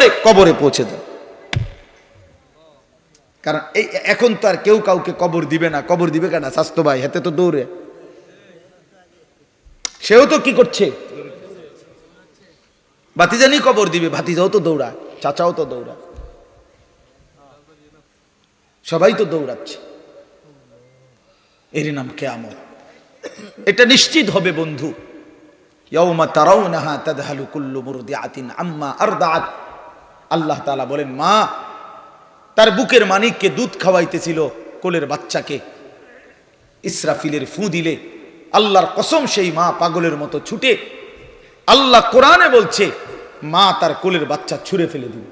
করে কবরে পৌঁছে দেন। কারণ এই এখন তো আর কেউ কাউকে কবর দিবে না। কবর দিবে কেন? স্বাস্থ্য ভাই হাতে তো দৌড়ে, সেও তো কি করছে, ভাতিজানি কবর দিবে, ভাতিজাও তো দৌড়ায়, চাচাও তো দৌড়ায়, সবাই তো দৌড়াচ্ছে। এর নাম কিয়ামত। এটা নিশ্চিত হবে বন্ধু। ইয়াউমা তারাউনাহা তাযহালু কুল্লু মুরদিআতিন আম্মা আরদাআত। আল্লাহ তাআলা বলেন, মা তার বুকের মানিককে দুধ খাওয়াইতেছিল, কোলের বাচ্চাকে, ইসরাফিলের ফু দিলে আল্লাহর কসম সেই মা পাগলের মতো ছুটে, আল্লাহ কোরআনে বলছে মা তার কোলের বাচ্চা ছুঁড়ে ফেলে দিবে।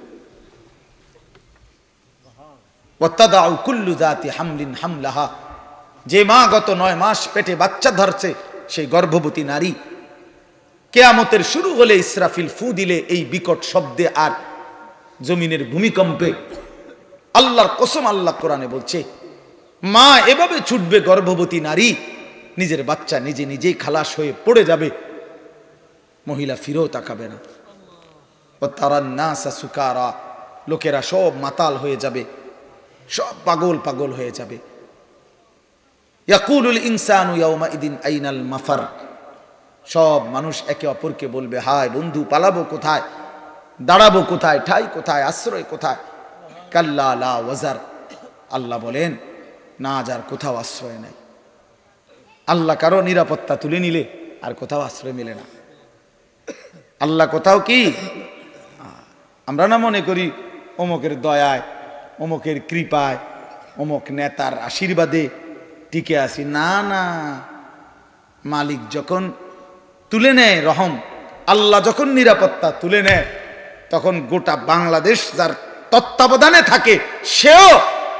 ওয়াতাদাউ কুল্লু যাতি হামলিন হামলাহা। যে মা গত 9 মাস পেটে বাচ্চা ধরছে, সেই গর্ভবতী নারী কিয়ামতের শুরু হলে ইসরাফিল ফু দিলে এই বিকট শব্দে আর জমিনের ভূমিকম্পে, আল্লাহর কসম আল্লাহ কোরআনে বলছে মা এভাবে ছুটবে, গর্ভবতী নারী নিজের বাচ্চা নিজে নিজেই খালাস হয়ে পড়ে যাবে, মহিলা ফিরেও তাকাবে না। ওয়াতারান নাসা সুকারা, লোকেরা সব মাতাল হয়ে যাবে, সব পাগল পাগল হয়ে যাবে। ইয়াকুলুল ইনসানু ইয়াউমাইদিন আইনাল মাফার। সব মানুষ একে অপরকে বলবে, হায় বন্ধু, পালাবো কোথায়, দাঁড়াবো কোথায়, ঠাই কোথায়, আশ্রয় কোথায়। কাল্লা লা ওয়াজার। আল্লাহ বলেন, না যার কোথাও আশ্রয় নাই। আল্লাহ কারো নিরাপত্তা তুলে নিলে আর কোথাও আশ্রয় মেলে না। আল্লাহ কোথাও কি, আমরা না মনে করি অমুকের দয়ায়, অমুকের কৃপায়, অমুক নেতার আশীর্বাদে টিকে আসি। না না, মালিক যখন তুলে নেয় রহম, আল্লাহ যখন নিরাপত্তা তুলে নেয়, তখন গোটা বাংলাদেশ যার তত্ত্বাবধানে থাকে, সেও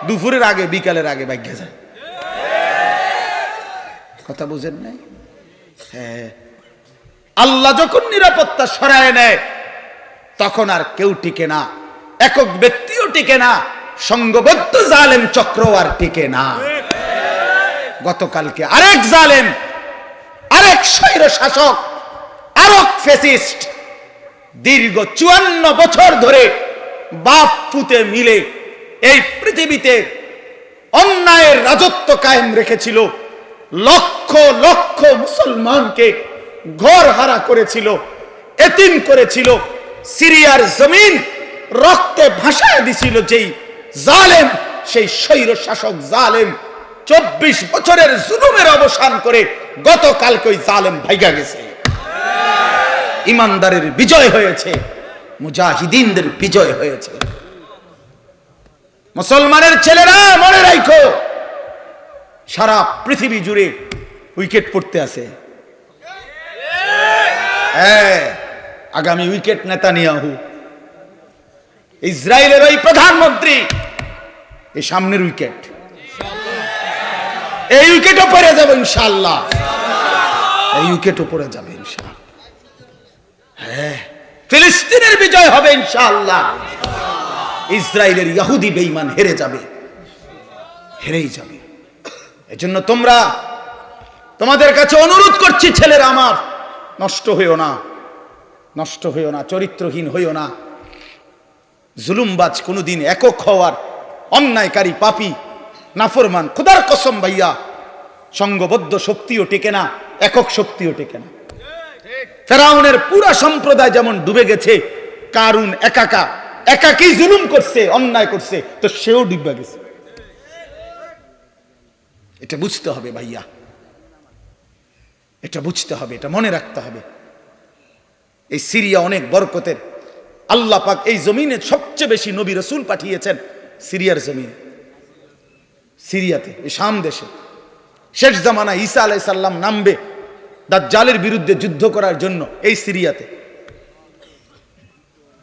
দুপুরের আগে বিকালের আগে ভাগ্যে যায়। কথা বুঝেন নাই? হ্যাঁ, আল্লাহ যখন নিরাপত্তা সরায় নেয়, তখন আর কেউ টিকে না, একক ব্যক্তিও টিকে না, সংঘবদ্ধ জালেম চক্র আর টিকে না। গতকালকে আরেক জালেম, আরেক স্বৈর শাসক, আরেক ফ্যাসিস্ট দীর্ঘ 54 বছর ধরে বাপ পুতে মিলে এই পৃথিবীতে অন্যায়ের রাজত্ব কায়েম রেখেছিল, লক্ষ লক্ষ মুসলমানকে ঘর হারা করেছিল, এতিম করেছিল, সিরিয়ার জমিন রক্তে ভাসায় দিছিল। যেই জালেম, সেই স্বৈর শাসক জালেম 24 বছরের জুলুমের অবসান করে গতকালকে ওই জালেম ভাইগা গেছে। ইমানদারের বিজয় হয়েছে, মুজাহিদিনদের বিজয় হয়েছে। মুসলমানের ছেলেরা মনে রাখো, সারা পৃথিবী জুড়ে উইকেট পড়তে আছে। হ্যাঁ, আগামী উইকেট নেতানিয়াহু, ইসরায়েলের ওই প্রধানমন্ত্রী, এই সামনের উইকেট, এই উইকেটও পড়ে যাবে ইনশাআল্লাহ, এই উইকেটও পড়ে যাবে ইনশাআল্লাহ। হ্যাঁ, ফিলিস্তিনের বিজয় হবে ইনশাআল্লাহ। ইসরায়েলের ইহুদি বেঈমান হেরে যাবে, হেরেই যাবে। এজন্য তোমরা, তোমাদের কাছে অনুরোধ করছি, ছেলেরা আমার, নষ্ট হইও না, নষ্ট হইও না, চরিত্রহীন হইও না। জুলুমবাজ কোনোদিন একক হওয়ার, অন্যায়কারী পাপী নাফরমান, খোদার কসম ভাইয়া, সংঘবদ্ধ শক্তিও টেকে না, একক শক্তিও টেকে না। ফেরাউনের পুরা সম্প্রদায় যেমন ডুবে গেছে, কারুন একাকী জুলুম করছে, অন্যায় করছে, তো সেও ডুবে গেছে। এটা বুঝতে হবে ভাইয়া, এটা বুঝতে হবে, এটা মনে রাখতে হবে। এই সিরিয়া অনেক বরকতের। আল্লাহ পাক এই জমিনে সবচেয়ে বেশি নবী রাসূল পাঠিয়েছেন সিরিয়ার জমিনে, সিরিয়াতে, এই শাম দেশে। শেষ জামানায় ঈসা আলাইহিস সালাম নামবে দাজ্জালের বিরুদ্ধে যুদ্ধ করার জন্য এই সিরিয়াতে।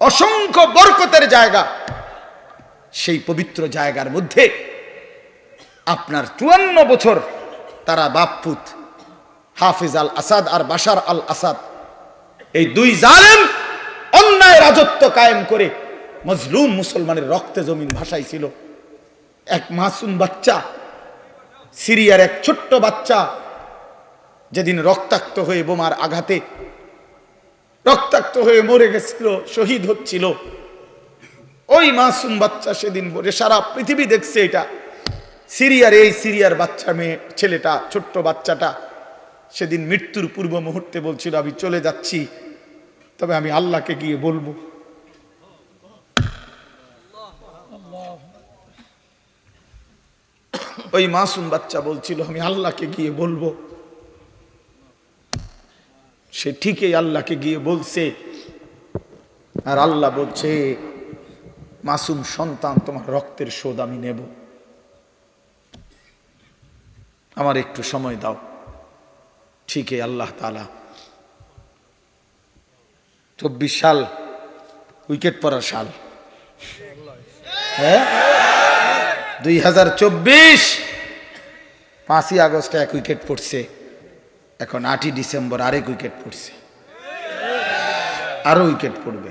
অসংখ্য বরকতের জায়গা। সেই পবিত্র জায়গার মধ্যে আপনার 54 বছর তারা বাপপুত, হাফিজ আল আসাদ আর বাশার আল আসাদ, এই দুই জালেম অন্যায় রাজত্ব কায়েম করে মজলুম মুসলমানের রক্তে জমিন ভাসাইছিল। এক মাসুম বাচ্চা, সিরিয়ার এক ছোট্ট বাচ্চা, যেদিন রক্তাক্ত হয়ে বোমার আঘাতে রক্তাক্ত হয়ে মরে গেছিল, শহীদ হচ্ছিল, ওই মাসুম বাচ্চা সেদিন বলে সারা পৃথিবী দেখছে এটা, সিরিয়ার বাচ্চা মেয়ে ছেলেটা, ছোট্ট বাচ্চাটা সেদিন মৃত্যুর পূর্ব মুহূর্তে বলছিল আমি চলে যাচ্ছি, তবে আমি আল্লাহকে গিয়ে বলবো। ওই মাসুম বাচ্চা বলছিল আমি আল্লাহকে গিয়ে বলবো। সে ঠিকই আল্লাহকে গিয়ে বলছে, আর আল্লাহ বলছে মাসুম সন্তান তোমার রক্তের শোধ আমি নেব, আমার একটু সময় দাও। ঠিকই আল্লাহ তাআলা 24 সাল উইকেট পড়ার সাল, হ্যাঁ 2024 5ই আগস্টে 1 উইকেট পড়ছে, এখন 8ই ডিসেম্বর আরেক উইকেট পড়ছে, আরো উইকেট পড়বে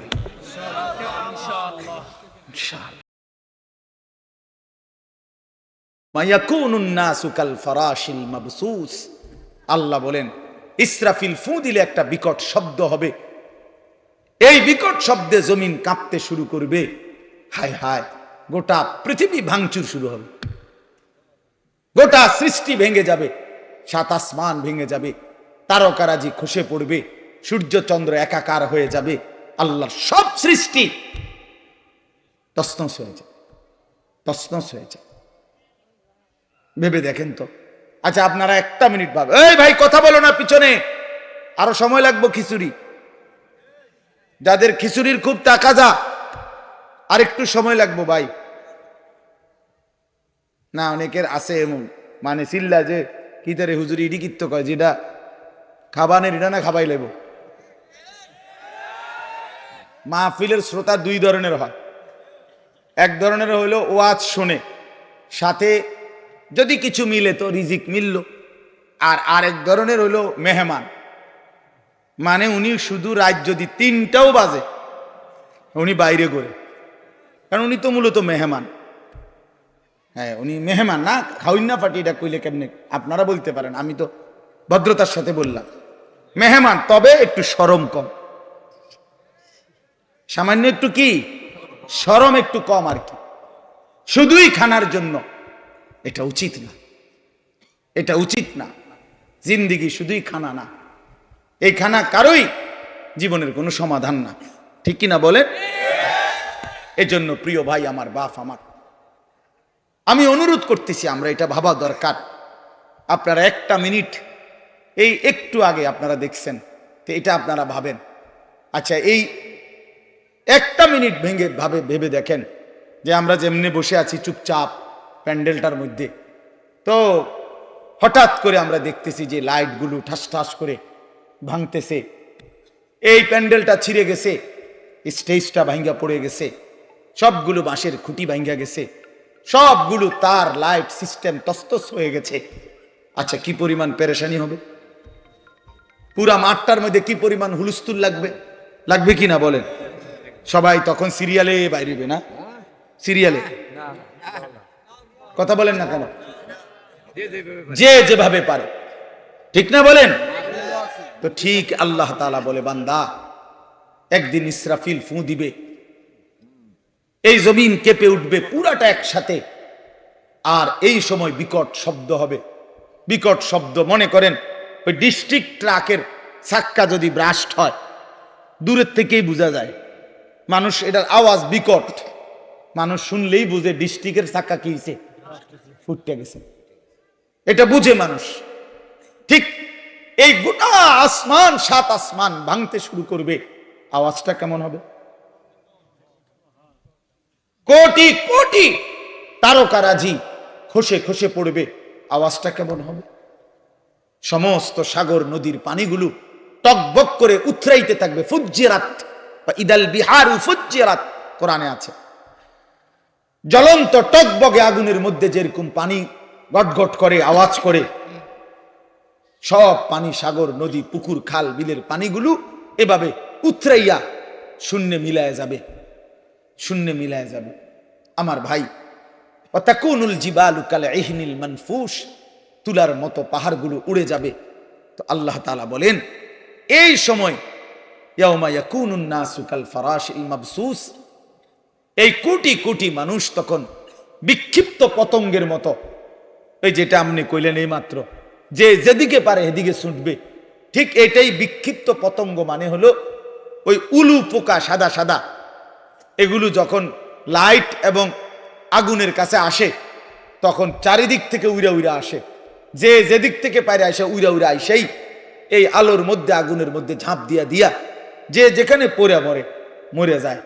ইনশাআল্লাহ। মায়াকুনুন নাসু কাল ফারাশিল মাবসুস, আল্লাহ বলেন ইসরাফিল ফু দিলে একটা বিকট শব্দ হবে, এই বিকট শব্দে জমিন কাঁপতে শুরু করবে। হায় হায়, গোটা পৃথিবী ভাঙচুর শুরু হবে, গোটা সৃষ্টি ভেঙে যাবে, 7 আসমান ভেঙে যাবে, তারকারাজি খসে পড়বে, সূর্য চন্দ্র একাকার হয়ে যাবে, আল্লাহর সব সৃষ্টি তছনছ হয়ে যাবে, তছনছ হয়ে যাবে। ভেবে দেখেন তো। আচ্ছা আপনারা একটা মিনিট ভাবে, এই ভাই কথা বলো না পিছনে, আরো সময় লাগবে খিচুড়ি, যাদের খিচুড়ির খুব তাকাজা আর একটু সময় লাগবে ভাই। না অনেকের আছে এমন মানে চিল্লা যে কি তারে হুজুরি ইডি কিত্ত কয়, যেটা খাবানের এটা না খাবাই লেব। মাহফিলের শ্রোতা 2 ধরনের হয়, এক ধরনের হইলো ওয়াজ শোনে, সাথে যদি কিছু মিলে তো রিজিক মিলল, আর আরেক ধরনের হইলো মেহমান, মানে উনি শুধু রাত যদি 3টাও বাজে উনি বাইরে করে, কারণ উনি তো মূলত মেহমান। হ্যাঁ উনি মেহমান না, খাউন না ফাটি, এটা কইলে কেমনে আপনারা বলতে পারেন, আমি তো ভদ্রতার সাথে বললাম মেহমান, তবে একটু শরম কম, সামান্য একটু কি শরম একটু কম আর কি, শুধুই খানার জন্য এটা উচিত না, এটা উচিত না। জিন্দিগি শুধুই খানা না, এই খানা কারোই জীবনের কোনো সমাধান না, ঠিক কিনা বলেন? এজন্য প্রিয় ভাই আমার, বাপ আমার, আমি অনুরোধ করতেছি আমরা এটা ভাবা দরকার। আপনারা একটা মিনিট, এই একটু আগে আপনারা দেখছেন, তো এটা আপনারা ভাবেন। আচ্ছা এই একটা মিনিট ভেবে দেখেন যে আমরা যেমনি বসে আছি চুপচাপ প্যান্ডেলটার মধ্যে, তো হঠাৎ করে আমরা দেখতেছি যে লাইটগুলো ঠাস ঠাস করে ভাঙতেছে, এই প্যান্ডেলটা ছিঁড়ে গেছে, স্টেজটা ভাঙ্গা পড়ে গেছে, সবগুলো বাঁশের খুঁটি ভাঙ্গা গেছে, সবগুলো তার লাইট সিস্টেম তস্তস হয়ে গেছে। আচ্ছা কি পরিমাণ পেরেশানি হবে, পুরা মাঠটার মধ্যে কি পরিমাণ হুলস্থুল লাগবে, লাগবে কি না বলেন? সবাই তখন সিরিয়ালে বাইরেবে না, সিরিয়ালে কথা বলেন না কেন, যে যেভাবে পারে, ঠিক না বলেন? তো ঠিক আল্লাহ তাআলা বলে বান্দা একদিন ইসরাফিল ফু দিবে, এই জমিন কেঁপে উঠবে পুরাটা একসাথে, আর এই সময় বিকট শব্দ হবে। বিকট শব্দ মনে করেন ওই ডিস্ট্রিক্ট ট্রাকের চাক্কা যদি ব্রাস্ট হয় দূরের থেকেই বোঝা যায়, মানুষ এটার আওয়াজ বিকট, মানুষ শুনলেই বুঝে ডিস্ট্রিক্টের চাক্কা কি হয়েছে, ফুটতে গেছে, এটা বুঝে মানুষ। ঠিক এই গোটা আসমান, 7 আসমান ভাঙতে শুরু করবে, আওয়াজটা কেমন হবে? কোটি কোটি তারকারাজি খসে খসে পড়বে, আওয়াজটা কেমন হবে? সমস্ত সাগর নদীর পানিগুলো টকবক করে উথরাইতে থাকবে, ফুজ্জিরাত বা ইদাল বিহারু ফুজ্জিরাত কোরআনে আছে। জ্বলন্ত টকবগে আগুনের মধ্যে যেরকম পানি গটগট করে আওয়াজ করে, সব পানি, সাগর নদী পুকুর খাল বিলের পানিগুলো এভাবে উথরাইয়া শূন্যে মিলায় যাবে, শূন্যে মিলায় যাবে। আমার ভাই, ওয়াতাকুনুল জিবালু কাল ইহনিল মানফুস, তুলার মতো পাহাড়গুলো উড়ে যাবে। তো আল্লাহ তাআলা বলেন এই সময় ইয়াউমা ইয়াকুনুন নাসু কাল ফারাশিল মাবসুস, এই কোটি কোটি মানুষ তখন বিক্ষিপ্ত পতঙ্গের মতো, এই যেটা আপনি কইলেন এই মাত্র, যে যেদিকে পারে এদিকে ছুটবে, ঠিক এটাই বিক্ষিপ্ত পতঙ্গ মানে হলো ওই উলু পোকা সাদা সাদা, এগুলো যখন লাইট এবং আগুনের কাছে আসে তখন চারিদিক থেকে উইরা উইরা আসে, যে যেদিক থেকে পারে আসে উইরা উইরা আইসেই এই আলোর মধ্যে আগুনের মধ্যে ঝাঁপ দিয়া দিয়া যে যেখানে পড়ে মরে যায়।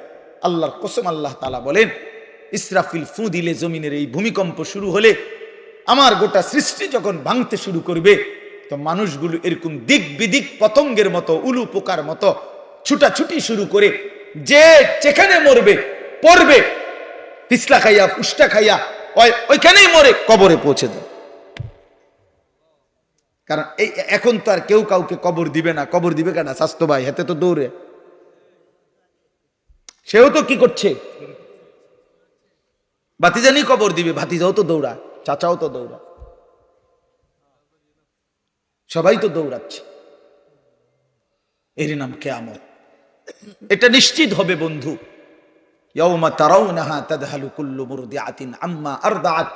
আল্লাহর কসম, আল্লাহ তাআলা বলেন, ইসরাফিল ফু দিলে জমিনের এই ভূমিকম্প শুরু হলে, আমার গোটা সৃষ্টি যখন ভাঙতে শুরু করবে, তো মানুষগুলো এরকম দিক বিদিক পতঙ্গের মতো, উলু পোকার মতো ছুটাছুটি শুরু করে যে যেখানে মরবে পড়বে, পিছলা খাইয়া পুষ্টা খাইয়া ওইখানেই মরে কবরে পৌঁছে দেয়। কারণ এই এখন তো আর কেউ কাউকে কবর দিবে না। কবর দিবে কেন? স্বাস্থ্য ভাই হাতে তো দৌড়ে, সেও তো কি করছে, ভাতিজানি কবর দিবে, ভাতিজাও তো দৌড়ায়, চাচাও তো দৌড়ায়, সবাই তো দৌড়াচ্ছে। এর নাম কিয়ামত। এটা নিশ্চিত হবে বন্ধু। ইয়াউমা তারাউনাহা তাদহালু কুল্লু মুরদিআতিন আম্মা আরদাআত।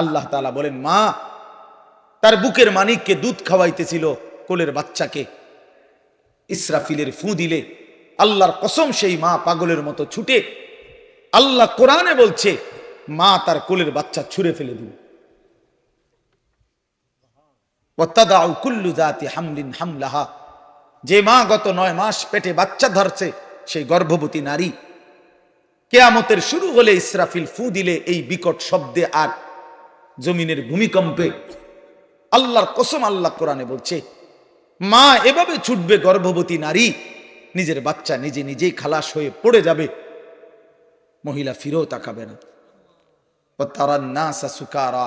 আল্লাহ তাআলা বলেন, মা তার বুকের মানিককে দুধ খাওয়াইতেছিল, কোলের বাচ্চাকে, ইসরাফিলের ফু দিলে আল্লাহর কসম সেই মা পাগলের মতো ছুটে, আল্লাহ কোরআনে বলছে, মা তার কোলের বাচ্চা ছুঁড়ে ফেলে দিবে। ওয়াতাদাউ কুল্লু যাতি হামলিন হামলাহা, যে মা গত 9 মাস পেটে বাচ্চা ধরছে, সেই গর্ভবতী নারী কিয়ামতের শুরু হলে ইসরাফিল ফু দিলে এই বিকট শব্দে আর জমিনের ভূমিকম্পে, আল্লাহর কসম, আল্লাহ কোরআনে বলছে, মা এভাবে ছুটবে, গর্ভবতী নারী নিজের বাচ্চা নিজে নিজেই খালাস হয়ে পড়ে যাবে, মহিলা ফিরেও তাকাবে না। তারান নাসা সুকারা,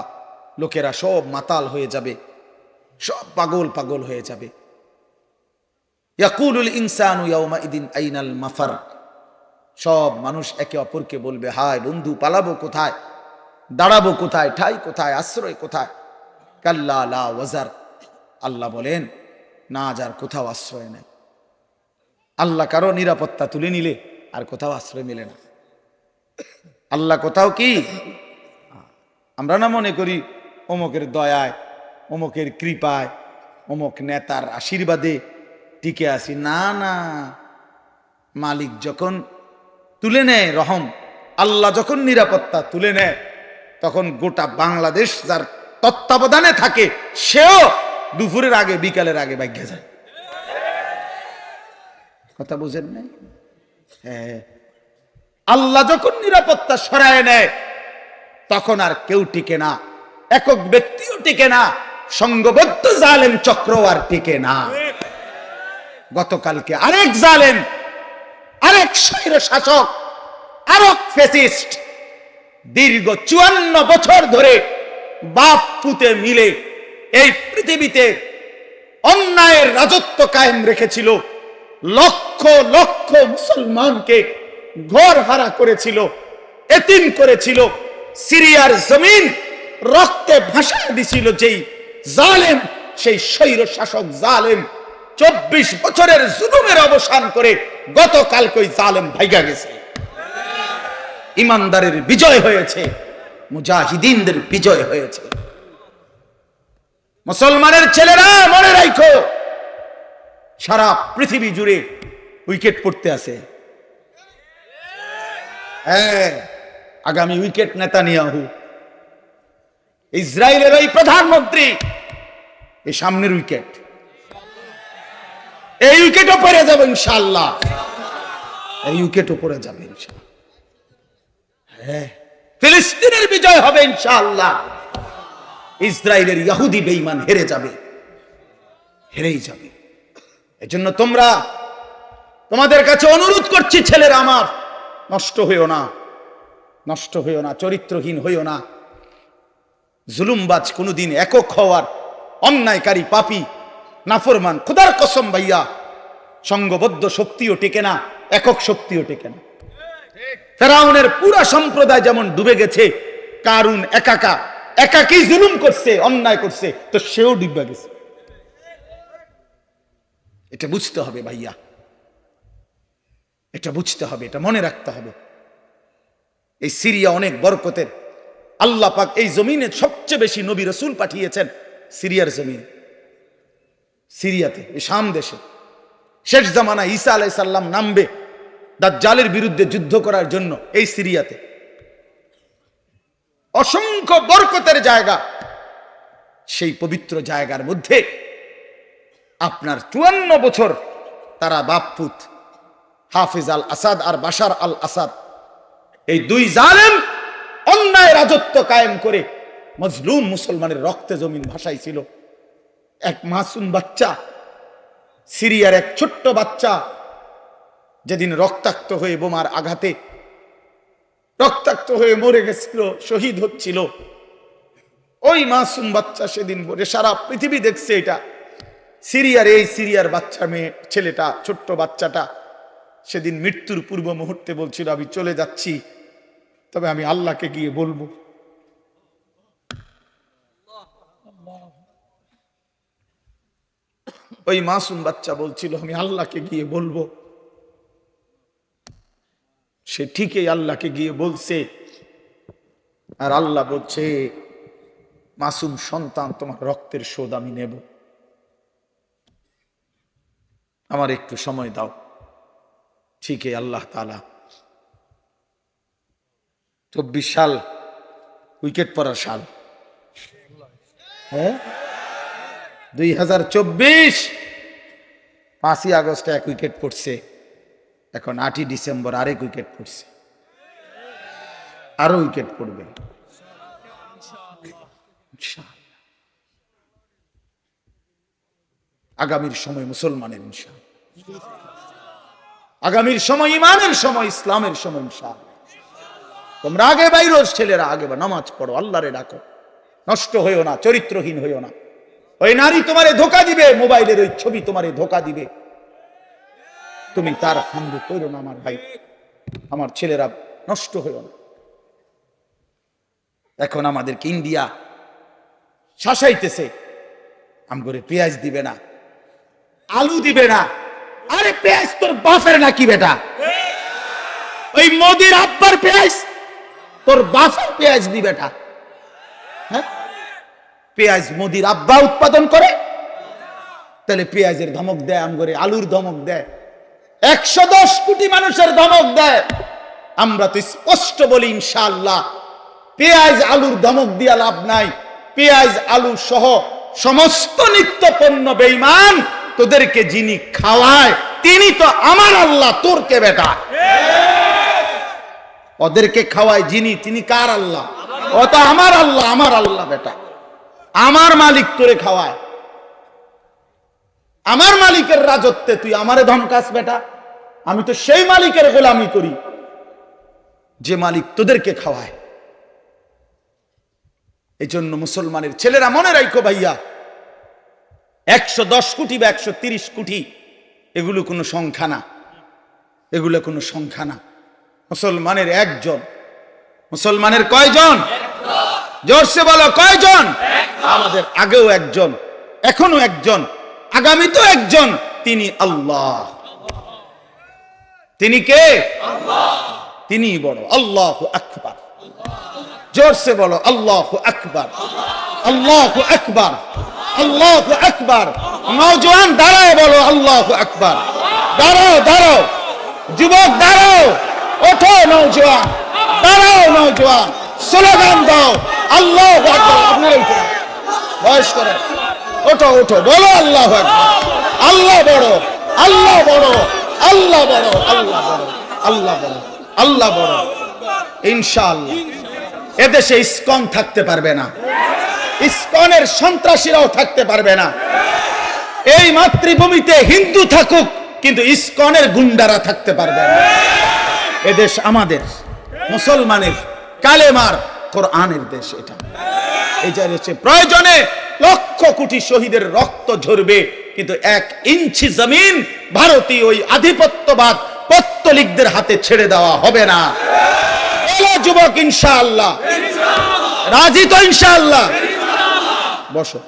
লোকেরা সব মাতাল হয়ে যাবে, সব পাগল পাগল হয়ে যাবে। ইয়াকুলুল ইনসানু ইয়াউমাইদিন আইনাল মাফার, সব মানুষ একে অপরকে বলবে, হায় বন্ধু, পালাবো কোথায়, দাঁড়াবো কোথায়, ঠাই কোথায়, আশ্রয় কোথায়। কাল্লা লা ওয়াজার, আল্লাহ বলেন, না যার কোথাও আশ্রয় নেই। আল্লাহ কারো নিরাপত্তা তুলে নিলে আর কোথাও আশ্রয় মিলে না। আল্লাহ কোথাও কি, আমরা না মনে করি অমুকের দয়ায়, অমুকের কৃপায়, অমুক নেতার আশীর্বাদে টিকে আছি। না না, মালিক যখন তুলে নেয় রহম, আল্লাহ যখন নিরাপত্তা তুলে নেয়, তখন গোটা বাংলাদেশ যার তত্ত্বাবধানে থাকে, সেও দুপুরের আগে বিকালের আগে ভাগ্যে যায়। কথা বুঝেন নাই? হ্যাঁ, আল্লাহ যখন নিরাপত্তা সরায় নেয়, তখন আর কেউ টিকে না, একক ব্যক্তিও টিকে না, সংঘবদ্ধ জালেম চক্র আর টিকে না। গতকালকে আরেক জালেম, আরেক স্বৈর শাসক, আরেক ফ্যাসিস্ট দীর্ঘ 54 বছর ধরে বাপ পুতে মিলে এই পৃথিবীতে অন্যায়ের রাজত্ব কায়েম রেখেছিল, লক্ষ লক্ষ মুসলমানকে ঘর হারা করেছিল, এতিম করেছিল, সিরিয়ার জমিন রক্তে ভাসায় দিছিল। যেই জালেম, সেই স্বৈর শাসক জালেম 24 বছরের জুলুমের অবসান করে গতকালকে ওই জালেম ভাইগা গেছে। ইমানদারের বিজয় হয়েছে, মুজাহিদিনদের বিজয় হয়েছে। মুসলমানের ছেলেরা মনে রাখো, সারা পৃথিবী জুড়ে উইকেট পড়তে আছে। হ্যাঁ, আগামী উইকেট নেতানিয়াহু, ইসরায়েলের ওই প্রধানমন্ত্রী, এই সামনের উইকেট, এই উইকেটও পড়ে যাবে ইনশাআল্লাহ, এই উইকেটও পড়ে যাবে ইনশাআল্লাহ। হ্যাঁ, ফিলিস্তিনের বিজয় হবে ইনশাআল্লাহ। ইসরায়েলের ইহুদি বেঈমান হেরে যাবে, হেরেই যাবে। এজন্য তোমাদের কাছে অনুরোধ করছি, ছেলেরা আমার, নষ্ট হইও না, নষ্ট হইও না, চরিত্রহীন হইও না। জুলুমবাজ কোনোদিন একক হওয়ার, অন্যায়কারী পাপী নাফরমান, খোদার কসম ভাইয়া, সংঘবদ্ধ শক্তিও টেকে না, একক শক্তিও টেকে না। ফেরাউনের পুরা সম্প্রদায় যেমন ডুবে গেছে, কারুন একাকী জুলুম করছে, অন্যায় করছে, তো সেও ডুবে গেছে। এটা বুঝতে হবে ভাইয়া, এটা বুঝতে হবে, এটা মনে রাখতে হবে। এই সিরিয়া অনেক বরকতের। আল্লাহ পাক এই জমিনে সবচেয়ে বেশি নবী রাসূল পাঠিয়েছেন সিরিয়ার জমিনে, সিরিয়াতে, এই শাম দেশে। শেষ জামানা ঈসা আলাইহিস সালাম নামবে দাজ্জালের বিরুদ্ধে যুদ্ধ করার জন্য এই সিরিয়াতে। অসংখ্য বরকতের জায়গা। সেই পবিত্র জায়গার মধ্যে আপনার 54 বছর তারা বাপপুত হাফিজ আল আসাদ আর বাশার আল আসাদ, এই দুই জালেম অন্যায় রাজত্ব কায়েম করে মজলুম মুসলমানের রক্তে জমিন ভাসাইছিল। এক মাসুম বাচ্চা, সিরিয়ার এক ছোট্ট বাচ্চা যেদিন রক্তাক্ত হয়ে বোমার আঘাতে রক্তাক্ত হয়ে মরে গেছিল, শহীদ হচ্ছিল, ওই মাসুম বাচ্চা সেদিন বলে সারা পৃথিবী দেখছে এটা। সিরিয়ার বাচ্চা মেয়ে ছেলেটা, ছোট্ট বাচ্চাটা সেদিন মৃত্যুর পূর্ব মুহূর্তে বলছিল, আমি চলে যাচ্ছি, তবে আমি আল্লাহকে গিয়ে বলবো। ওই মাসুম বাচ্চা বলছিল, আমি আল্লাহকে গিয়ে বলবো। সে ঠিকই আল্লাহকে গিয়ে বলছে, আর আল্লাহ বলছে, মাসুম সন্তান, তোমার রক্তের শোধ আমি নেব, আমার একটু সময় দাও। ঠিকই আল্লাহ তাআলা 24 সাল উইকেট পড়ার সাল, হ্যাঁ 2024 5ই আগস্টে এক উইকেট পড়ছে, এখন 8ই ডিসেম্বর আরেক উইকেট পড়ছে, আরো উইকেট পড়বে আগামীর সময় মুসলমানের ইনশাআল্লাহ, আগামীর সময় ইমানের সময়, ইসলামের সময় ইনশাআল্লাহ। তোমরা আগে বাইরো, ছেলেরা আগে বা নামাজ পড়ো, আল্লাহরে ডাকো, নষ্ট হইও না, চরিত্রহীন হইও না। ওই নারী তোমারে ধোকা দিবে, মোবাইলের ওই ছবি তোমারে ধোকা দিবে, তুমি তার সঙ্গ করো না। আমার ভাই, আমার ছেলেরা নষ্ট হইও না। এখন আমাদেরকে ইন্ডিয়া শাসাইতেছে, আমগরে পেঁয়াজ দিবে না, আলু দিবে না। আরে পেঁয়াজ তোর বাপের নাকি বেটা? ওই মোদির আব্বার পেঁয়াজ তোর বাপের পেঁয়াজ দি বেটা? হ্যাঁ, পেঁয়াজ মোদির আব্বা উৎপাদন করে, তাহলে পেঁয়াজের ধমক দেয়, আমগরে আলুর ধমক দেয়, 110 কোটি মানুষের ধমক দেয়। আমরা তো স্পষ্ট বলি ইনশাআল্লাহ, পেঁয়াজ আলুর ধমক দিয়া লাভ নাই। পেঁয়াজ আলু সহ সমস্ত নিত্য পণ্য বেঈমান, তোদেরকে যিনি খাওয়ায় তিনি তো আমার আল্লাহ, তোর কে বেটা? ওদেরকে খাওয়ায় যিনি, তিনি কার আল্লাহ? ও তো আমার আল্লাহ, আমার আল্লাহ বেটা, আমার মালিক তোরে খাওয়ায়। আমার মালিকের রাজত্বে তুই আমারে ধমকাস বেটা? আমি তো সেই মালিকের গোলামি করি যে মালিক তোদেরকে খাওয়ায়। এই জন্য মুসলমানের ছেলেরা মনে রাখো ভাইয়া, 110 কোটি বা 130 কোটি এগুলো কোনো সংখ্যা না, এগুলো কোনো সংখ্যা না। মুসলমানের একজন। মুসলমানের কয়জন? জোরসে বলো, কয়জন? আমাদের আগেও একজন, এখনো একজন, আগামী তো একজন, তিনি আল্লাহ। তিনি কে? আল্লাহ। তিনি বড়। আল্লাহু আকবার। জোরসে বলো, আল্লাহু আকবার, আল্লাহু আকবার, আল্লাহু আকবার। নওজোয়ান দাঁড়াও, বলো আল্লাহু আকবার। দাঁড়াও, দাঁড়াও যুবক, দাঁড়াও, ওঠো নওজোয়ান, দাঁড়াও নওজোয়ান, স্লোগান দাও আল্লাহু আকবার। আপনারা উঠুন, বয়স করে ওঠো, ওঠো, বলো আল্লাহু আকবার। আল্লাহ বড়, আল্লাহ বড়, আল্লাহ বড়, আল্লাহ বড়, আল্লাহ বড়, আল্লাহ বড়। ইনশাআল্লাহ এদেশে ইসকন থাকতে পারবে না, ইসকনের সন্ত্রাসীরাও থাকতে পারবে না। এই মাতৃভূমিতে হিন্দু থাকুক, কিন্তু ইসকনের গুন্ডারা থাকতে পারবে না। এদেশ আমাদের, মুসলমানের, কালেমার, কোরআনের দেশ। এটা এই যে প্রয়োজনে লক্ষ কোটি শহীদের রক্ত ঝরবে, কিন্তু 1 ইঞ্চি জমিন ভারতীয় ওই আধিপত্যবাদ পত্তলিকদের হাতে ছেড়ে দেওয়া হবে না। যুবক ইনশাআল্লাহ রাজি তো? ইনশাআল্লাহ বসো।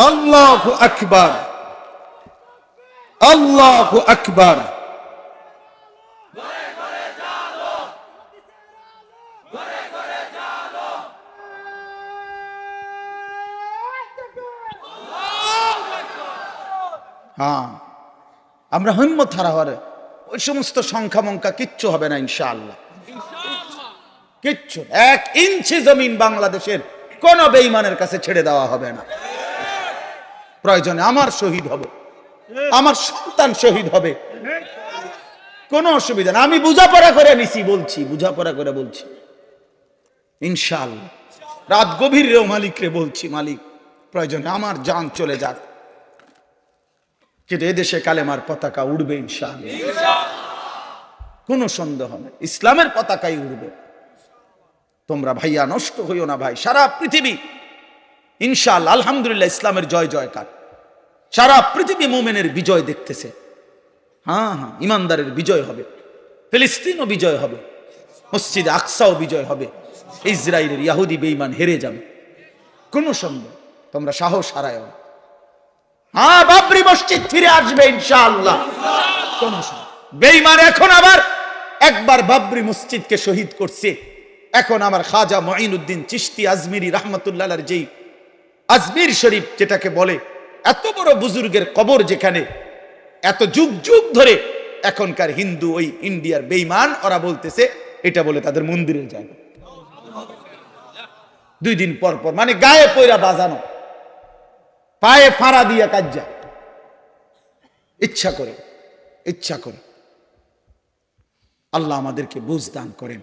আল্লাহু আকবার, আল্লাহু আকবার। হ্যাঁ, আমরা হিম্মত হারা হরে ওই সমস্ত সংখ্যা মঙ্কা কিচ্ছু হবে না ইনশাআল্লাহ, কিচ্ছু। 1 ইঞ্চি জমিন বাংলাদেশের কোন বেঈমানের কাছে ছেড়ে দেওয়া হবে না। প্রয়োজনে আমার শহীদ হবে, আমার সন্তান শহীদ হবে, কোনো অসুবিধা না। আমি বুঝাপড়া করে নিছি, বলছি বুঝাপড়া করে বলছি ইনশাআল্লাহ। রাত গভীরেও মালিকরে বলছি, মালিক প্রয়োজনে আমার জান চলে যাক, কিন্তু এদেশে কালেমার পতাকা উড়বে ইনশাআল্লাহ, কোনো সন্দেহ নেই, ইসলামের পতাকাই উড়বে। তোমরা ভাইয়া নষ্ট হইও না ভাই। সারা পৃথিবী ইনশাআল্লাহ আলহামদুলিল্লাহ ইসলামের জয় জয়কার, সারা পৃথিবী মুমিনের বিজয় দেখতেছে। হ্যাঁ হ্যাঁ, ইমানদারের বিজয় হবে, ফিলিস্তিনও বিজয় হবে, মসজিদে আকসাও বিজয় হবে, ইসরায়েলের ইহুদি বেঈমান হেরে যাবে, কোনো সন্দেহ। তোমরা সাহস হারায়ও না। হ্যাঁ, বাবরি মসজিদ ফিরে আসবে ইনশাআল্লাহ, কোনো সন্দেহ। বেঈমান এখন আবার একবার বাবরি মসজিদকে শহীদ করছে, এখন আমার খাজা মুঈনুদ্দিন চিশতি আজমিরি রাহমাতুল্লাহ আলাইহির যেই আজমির শরীফ যেটাকে বলে, এত বড় বুজুর্গের কবর যেখানে এত যুগ যুগ ধরে, এখনকার হিন্দু ওই ইন্ডিয়ার বেঈমান ওরা বলতেছে এটা বলে তাদের মন্দিরের জায়গা। 2 দিন পর পর মানে গায়ে পয়রা বাজানো, পায়ে ফাঁড়া দিয়া কাজ্জা, ইচ্ছা করে ইচ্ছা করে। আল্লাহ আমাদেরকে বুঝ দান করেন,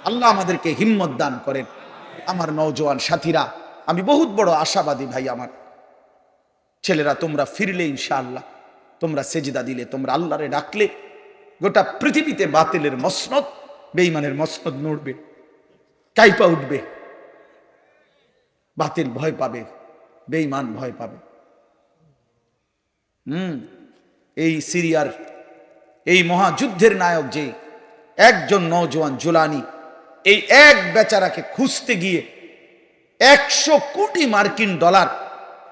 আল্লাহ আমাদেরকে হিম্মত দান করেন। আমার নওজোয়ান সাথীরা, আমি বহুত বড় আশাবাদী ভাই, আমার ছেলেরা, তোমরা ফিরলে ইনশাআল্লাহ, তোমরা সেজদা দিলে, তোমরা আল্লাহরে ডাকলে, গোটা পৃথিবীতে বাতিলের মসনদ, বেঈমানের মসনদ নড়বে, কাইপা উঠবে। বাতিল ভয় পাবে, বেঈমান ভয় পাবে। এই সিরিয়ার এই মহাযুদ্ধের নায়ক যে একজন নওজোয়ান জুলানি, এই এক বেচারাকে খুঁজতে গিয়ে 100 কোটি মার্কিন ডলার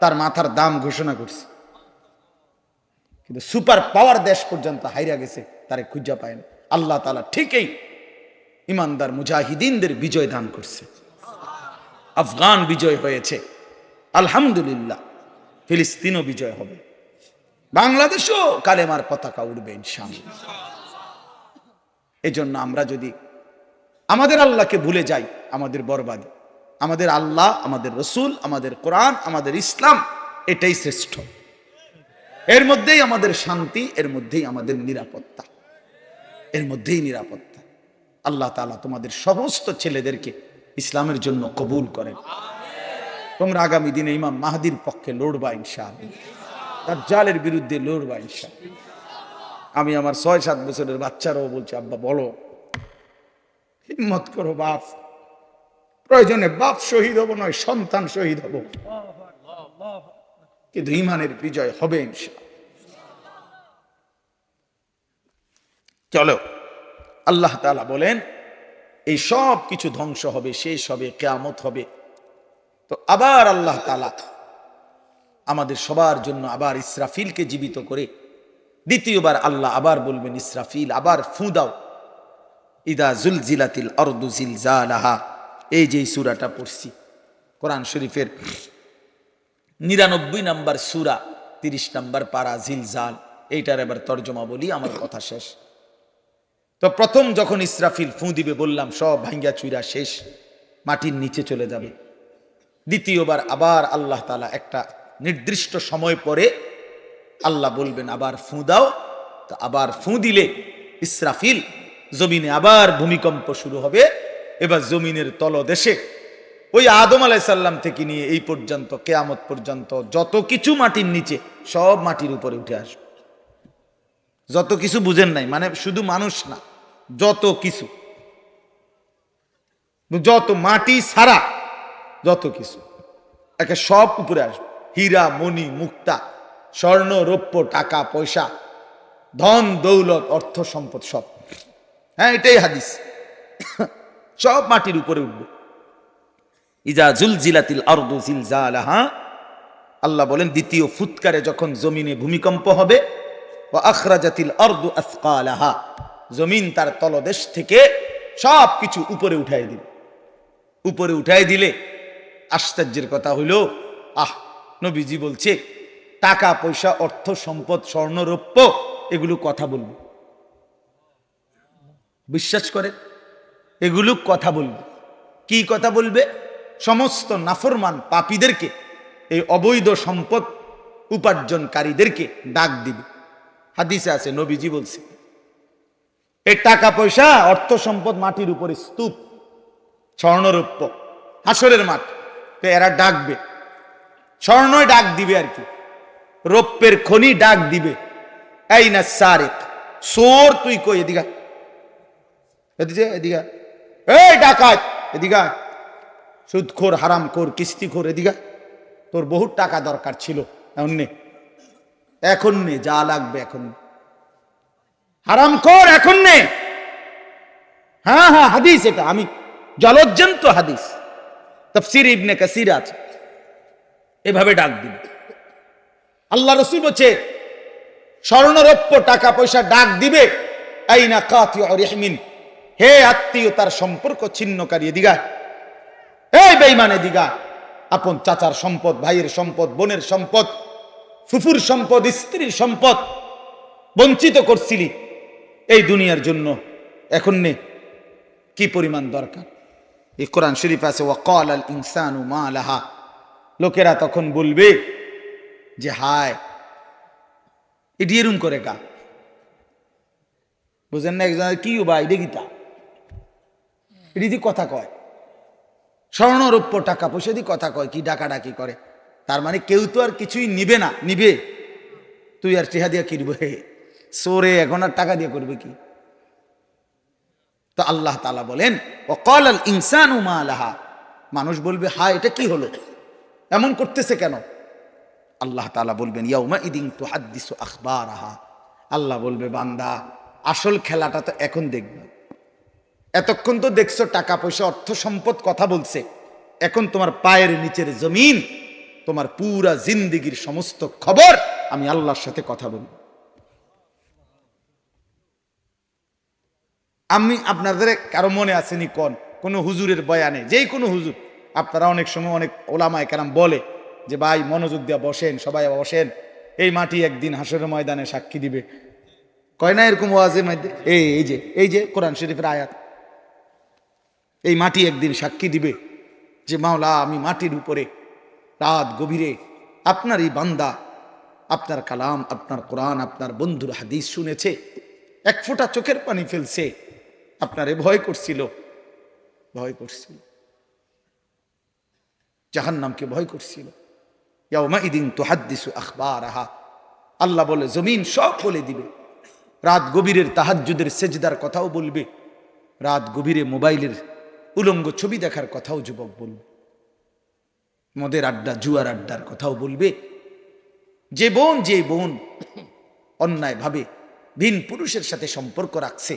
তার মাথার দাম ঘোষণা করছে, কিন্তু সুপার পাওয়ার দেশ পর্যন্ত হাইরা গেছে, তারে খুঁজা পায় না। আল্লাহ তাআলা ঠিকই ইমানদার মুজাহিদিনদের বিজয় দান করছে। আফগান বিজয় হয়েছে আলহামদুলিল্লাহ, ফিলিস্তিনও বিজয় হবে, বাংলাদেশও কালেমার পতাকা উড়বে ইনশাআল্লাহ। এজন্য আমরা যদি আমাদের আল্লাহকে ভুলে যাই, আমাদের বরবাদ। আমাদের আল্লাহ, আমাদের রসুল, আমাদের কোরআন, আমাদের ইসলাম, এটাই শ্রেষ্ঠ। এর মধ্যেই আমাদের শান্তি, এর মধ্যেই আমাদের নিরাপত্তা, এর মধ্যেই নিরাপত্তা। আল্লাহ তাআলা তোমাদের সমস্ত ছেলেদেরকে ইসলামের জন্য কবুল করেন। তোমরা আগামী দিনে ইমাম মাহদির পক্ষে লড়বা ইনশাআল্লাহ, দাজ্জালের বিরুদ্ধে লড়বা ইনশাআল্লাহ। আমি আমার 6-7 বছরের বাচ্চারাও বলছি, আব্বা বলো, হিম্মত করো বাপ, প্রয়োজনে বাপ শহীদ হব নয় সন্তান শহীদ হব, কিন্তু ইমানের বিজয় হবে ইনশাআল্লাহ। চলো, আল্লাহ তাআলা বলেন এই সব কিছু ধ্বংস হবে, শেষ হবে, কিয়ামত হবে। তো আবার আল্লাহ তাআলা আমাদের সবার জন্য আবার ইসরাফিলকে জীবিত করে দ্বিতীয়বার আল্লাহ আবার বলবেন, ইসরাফিল আবার ফু দাও। ইদা জুলজিলাতিল আরদু জিলজালাহা, এই যে সূরাটা পড়ছি কোরআন শরীফের 99 নম্বর সূরা 30 নম্বর পারা, জিলজাল, এইটার এবার তর্জমা বলি, আমার কথা শেষ। তো প্রথম যখন ইসরাফিল ফু দিবে বললাম সব ভাঙ্গা চুইরা শেষ, মাটির নিচে চলে যাবে। দ্বিতীয়বার আবার আল্লাহ তাআলা একটা নির্দিষ্ট সময় পরে আল্লাহ বলবেন আবার ফু দাও। তো আবার ফু দিলে ইসরাফিল, জমিনে আবার ভূমিকম্প শুরু হবে। এবার জমিনের তলদেশে ওই আদম আলাইহিস সালাম থেকে নিয়ে এই পর্যন্ত কিয়ামত পর্যন্ত যত কিছু মাটির নিচে, সব মাটির উপরে উঠে আসবে। যত কিছু বুঝেন নাই, মানে শুধু মানুষ না, যত কিছু, যত মাটি ছাড়া যত কিছু একে সব উপরে আসবে। হীরা মণি মুক্তা, স্বর্ণ রৌপ্য, টাকা পয়সা, ধন দৌলত, অর্থ সম্পদ, সব। হ্যাঁ, এটাই হাদিস, সব মাটির উপরে উঠবে। ইজা জুলজিলাতিল আরদু জিলজালাহা, আল্লাহ বলেন দ্বিতীয় ফুৎকারে যখন জমিনে ভূমিকম্প হবে, ওয়া আখরাজাতিল আরদু আসকালাহা, জমিন তার তলদেশ থেকে সব কিছু উপরে উঠাই দিবে। উপরে উঠাই দিলে আশ্চর্যের কথা হইল, নবীজি বলছে টাকা পয়সা অর্থ সম্পদ স্বর্ণ রৌপ্য এগুলো কথা বলবে। বিশ্বাস করেন, এগুলো কথা বলবে। কি কথা বলবে? সমস্ত নাফরমান পাপীদেরকে, এই অবৈধ সম্পদ উপার্জনকারীদেরকে ডাক দিবে। হাদিসে আছে, নবীজি বলছে এই টাকা পয়সা অর্থ সম্পদ মাটির উপরে স্তূপ, স্বর্ণরৌপ্য হাসরের মাঠ, তো এরা ডাকবে, স্বর্ণই ডাক দিবে আর কি, রৌপ্যের খনি ডাক দিবে, এই না সারেক, সোর তুই কই এদিকে, এদিকে এদিকে, এই ডাকাত এদিকে, সুদখোর হারামখোর কিস্তিখোর এদিকে, তোর বহুত টাকা দরকার ছিল, এখন নে যা লাগবে এখন নে, হারামখোর এখন নে। হ্যাঁ হ্যাঁ হাদিস, এটা আমি জলজ্জন্ত হাদিস, তাফসীর ইবনে কাসির আছে, এভাবে ডাক দিবে। আল্লাহ রাসূল বলছে স্বর্ণরৌপ্য টাকা পয়সা ডাক দিবে, আইনা কাতিউ রিহমিন, হে আত্মীয়তার সম্পর্ক ছিন্নকারী এদিকে, এই বেঈমান এদিকে, আপন চাচার সম্পদ, ভাইয়ের সম্পদ, বোনের সম্পদ, ফুফুর সম্পদ, স্ত্রীর সম্পদ বঞ্চিত করছিলি এই দুনিয়ার জন্য, এখন নে কি পরিমাণ দরকার। এই কোরআন শরীফ আছে, ওয়াকাল আল ইনসানু মা লাহা, লোকেরা তখন বলবে যে হায় এটি এরম করে কা, বুঝেন না, একজন কি বা এটা গীতা, এটি দিয়ে কথা কয়, স্বর্ণরৌপ্য টাকা পয়সা দিয়ে কথা কয়, কি ডাকাডাকি করে, তার মানে কেউ তো আর কিছুই নিবে না, নিবে তুই আর টিহা দিয়া কিনবে, সোরে এখন আর টাকা দিয়ে করবে কি। তো আল্লাহ তাআলা বলেন ওয়াকাল আল ইনসানু মা লাহা, মানুষ বলবে হায় এটা কি হলো, এমন করতেছে কেন। আল্লাহ তাআলা বলবেন ইয়াউমা ইদিন তুহাদ্দিসু আখবারাহা, আল্লাহ বলবে বান্দা আসল খেলাটা তো এখন দেখবে, এতক্ষণ তো দেখছো টাকা পয়সা অর্থ সম্পদ কথা বলছে, এখন তোমার পায়ের নিচের জমিন, তোমার পুরা জিন্দেগির সমস্ত খবর আমি আল্লাহর সাথে কথা বলবো। আমি আপনাদের কারো মনে আসেনি কোন হুজুরের বয়ানে, যেই কোনো হুজুর, আপনারা অনেক সময় অনেক ওলামায়ে কেরাম বলে যে ভাই মনোযোগ দিয়া বসেন, সবাই বসেন, এই মাটি একদিন হাসরের ময়দানে সাক্ষী দিবে, কয় না এরকম ওয়াজের মধ্যে, এই যে কোরআন শরীফের আয়াত, এই মাটি একদিন সাক্ষী দিবে যে মাওলা আমি মাটির উপরে রাত গভীরে আপনার এই বান্দা আপনার কালাম, আপনার কোরআন, আপনার বন্ধুর হাদিস শুনেছে, এক ফোঁটা চোখের পানি ফেলছে, আপনারে ভয় করছিল, জাহান্নামকে ভয় করছিল। ইয়াউমা ইদিন তুহাদ্দিসু আখবারাহা, আল্লাহ বলে জমিন সব বলে দিবে, রাত গভীরের তাহাজ্জুদের সেজদার কথাও বলবে, রাত গভীরে মোবাইলের উলঙ্গ ছবি দেখার কথাও যুবক বলবে, মদের আড্ডা জুয়ার আড্ডার কথাও বলবে, যে বোন অন্যায় ভাবে ভিন পুরুষের সাথে সম্পর্ক রাখছে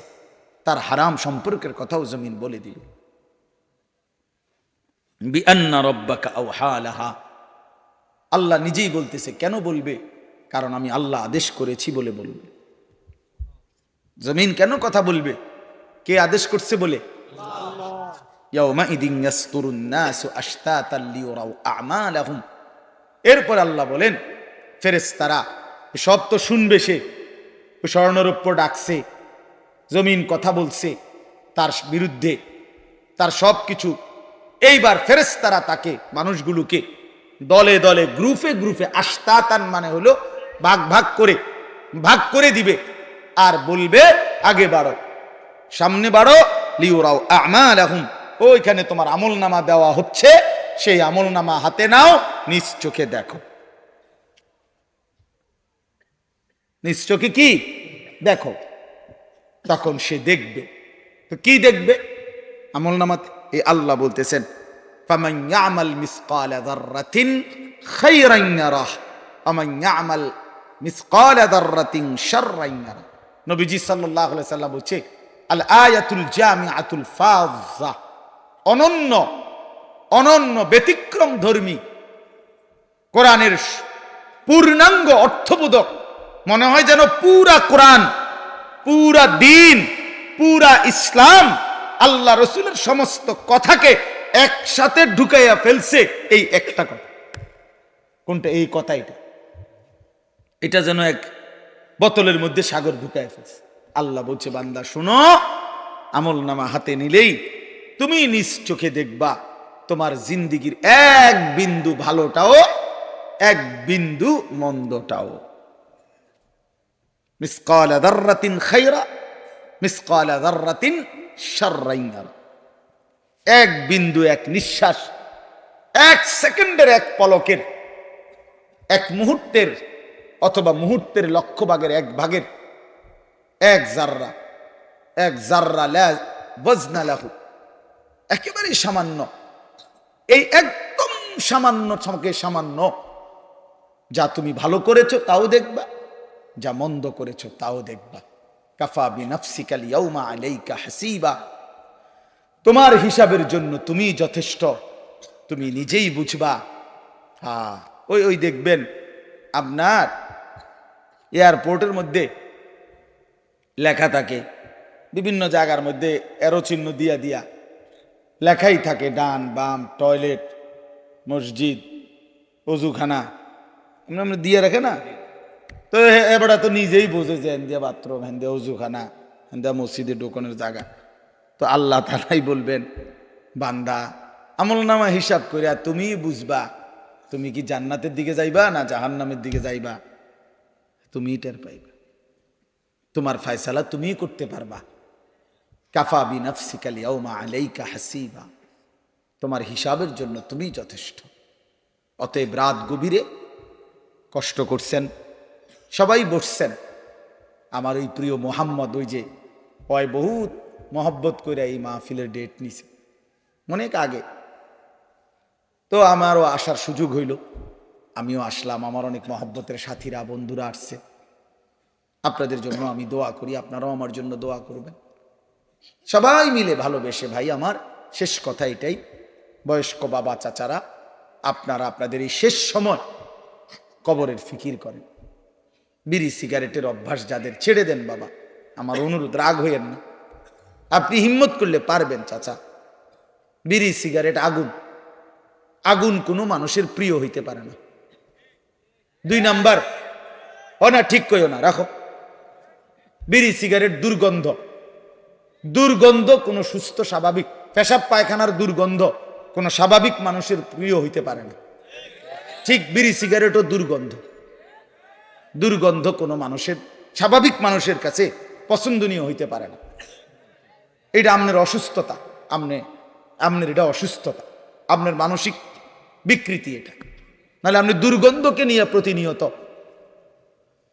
তার হারাম সম্পর্কের কথাও জমিন বলে দিবে। বিআন্না রাব্বাকা আওহা লাহা, আল্লাহ নিজেই বলতেছে, কেন বলবে, কারণ আমি আল্লাহ আদেশ করেছি বলে বলবে। জমিন কেন কথা বলবে, কে আদেশ করছে বলে। ইয়াউমা ইদিন ইয়াসতুরুন নাসু আশতাতাল লিয়ুরাউ আমালাহুম, এরপর আল্লাহ বলেন ফেরেশতারা সব তো শুনবে, সে স্বর্ণরৌপ্য ডাকছে, জমিন কথা বলছে তার বিরুদ্ধে, তার সব কিছু, এইবার ফেরেশতারা তাকে মানুষগুলোকে দলে দলে গ্রুপে আশতাতান মানে হলো ভাগ করে দিবে, আর বলবে আগে বাড়ো, সামনে বাড়ো, লিউরাও আমালাহুম, ওইখানে তোমার আমলনামা দেওয়া হচ্ছে, সেই আমলনামা হাতে নাও, নিজ চোখে দেখো, নিজ চোখে কি দেখো। তখন সে দেখবে, তো কি দেখবে আমলনামাতে, এই আল্লাহ বলতেছেন ফামান ইয়ামাল মিসকালা যাররাতিন খায়রান ইয়ারাহ ওয়া মান ইয়ামাল মিসকালা যাররাতিন শাররান ইয়ারাহ। নবীজি সাল্লাল্লাহু আলাইহি সাল্লাম বলছে আল আয়াতুল জামিআতুল ফাযা, অনন্য ব্যতিক্রম ধর্মী কোরআনের পূর্ণাঙ্গ অর্থবোধক, মনে হয় যেন পুরা কোরআন, পুরা দিন, পুরা ইসলাম, আল্লাহ রসুলের সমস্ত কথাকে একসাথে ঢুকাইয়া ফেলছে এই একটা কথা। কোনটা? এই কথা। এটা যেন এক বোতলের মধ্যে সাগর ঢুকাইয়া ফেলছে। আল্লাহ বলছে, বান্দা শোনো, আমল নামা হাতে নিলেই তুমি নিজ চোখে দেখবা তোমার জিন্দিগির এক বিন্দু ভালোটাও, এক বিন্দু মন্দটাও। মিসকালা যাররাতিন খায়রা, মিসকালা যাররাতিন শাররান ইয়ারা। এক বিন্দু, এক নিঃশ্বাস, এক সেকেন্ডের, এক পলকের, এক মুহূর্তের, অথবা মুহূর্তের লক্ষ ভাগের এক ভাগের এক জাররা, এক জাররা লা ওয়াজনা লাহু, একেবারে সামান্য। এই একদম সামান্য থেকে সামান্য, যা তুমি ভালো করেছো তাও দেখবা, যা মন্দ করেছো তাও দেখবা। কাফা বিনাফসিকাল ইয়াউমা আলাইকা হাসিবা। তোমার হিসাবের জন্য তুমি যথেষ্ট, তুমি নিজেই বুঝবা। হ্যাঁ, ওই দেখবেন আপনার এয়ারপোর্টের মধ্যে লেখা থাকে, বিভিন্ন জায়গার মধ্যে এরো চিহ্ন দিয়া দিয়া লেখাই থাকে, ডান বাম, টয়লেট, মসজিদ, অজুখানা, আমরা দিয়ে রাখে না। তো এবারে তো নিজেই বোঝে যে হেন্দিয়া বাথরুম, হেন্দিয়া অজুখানা, হেন্দিয়া মসজিদে ঢোকানোর জায়গা। তো আল্লাহ তাআলাই বলবেন, বান্দা আমল নামা হিসাব করে তুমি বুঝবা তুমি কি জান্নাতের দিকে যাইবা না জাহান্নামের দিকে যাইবা। তুমি টের পাইবা, তোমার ফয়সালা তুমি করতে পারবা। কাফা বিনাফসিকাল ইয়াউমা আলাইকা হাসিবা। তোমার হিসাবের জন্য তুমি যথেষ্ট। অতএব রাত গভীরে কষ্ট করছেন, সবাই বসছেন, আমার ওই প্রিয় মোহাম্মদ, ওই যে হয় বহুত মহব্বত করে এই মাহফিলের ডেট নিছে অনেক আগে। তো আমারও আসার সুযোগ হইল, আমিও আসলাম। আমার অনেক মহব্বতের সাথীরা, বন্ধুরা আসছে। আপনাদের জন্য আমি দোয়া করি, আপনারাও আমার জন্য দোয়া করবেন। সবাই মিলে ভালোবেসে, ভাই আমার শেষ কথা এটাই, বয়স্ক বাবা চাচারা, আপনারা আপনাদের এই শেষ সময় কবরের ফিকির করেন। বিড়ি সিগারেটের অভ্যাস যাদের, ছেড়ে দেন বাবা, আমার অনুরোধ, রাগ হইয়েন না। আপনি হিম্মত করলে পারবেন চাচা। বিড়ি সিগারেট আগুন, আগুন কোনো মানুষের প্রিয় হইতে পারে না। 2 নাম্বার, ও না ঠিক কইও না, রাখো। বিড়ি সিগারেট দুর্গন্ধ, দুর্গন্ধ কোনো সুস্থ স্বাভাবিক, পেশাব পায়খানার দুর্গন্ধ কোনো স্বাভাবিক মানুষের প্রিয় হইতে পারে না। ঠিক বিড়ি সিগারেটও দুর্গন্ধ, দুর্গন্ধ কোনো মানুষের, স্বাভাবিক মানুষের কাছে পছন্দনীয় হইতে পারে না। এটা আপনার অসুস্থতা, আপনার এটা অসুস্থতা, আপনার মানসিক বিকৃতি এটা। নাহলে আপনি দুর্গন্ধকে নিয়ে প্রতিনিয়ত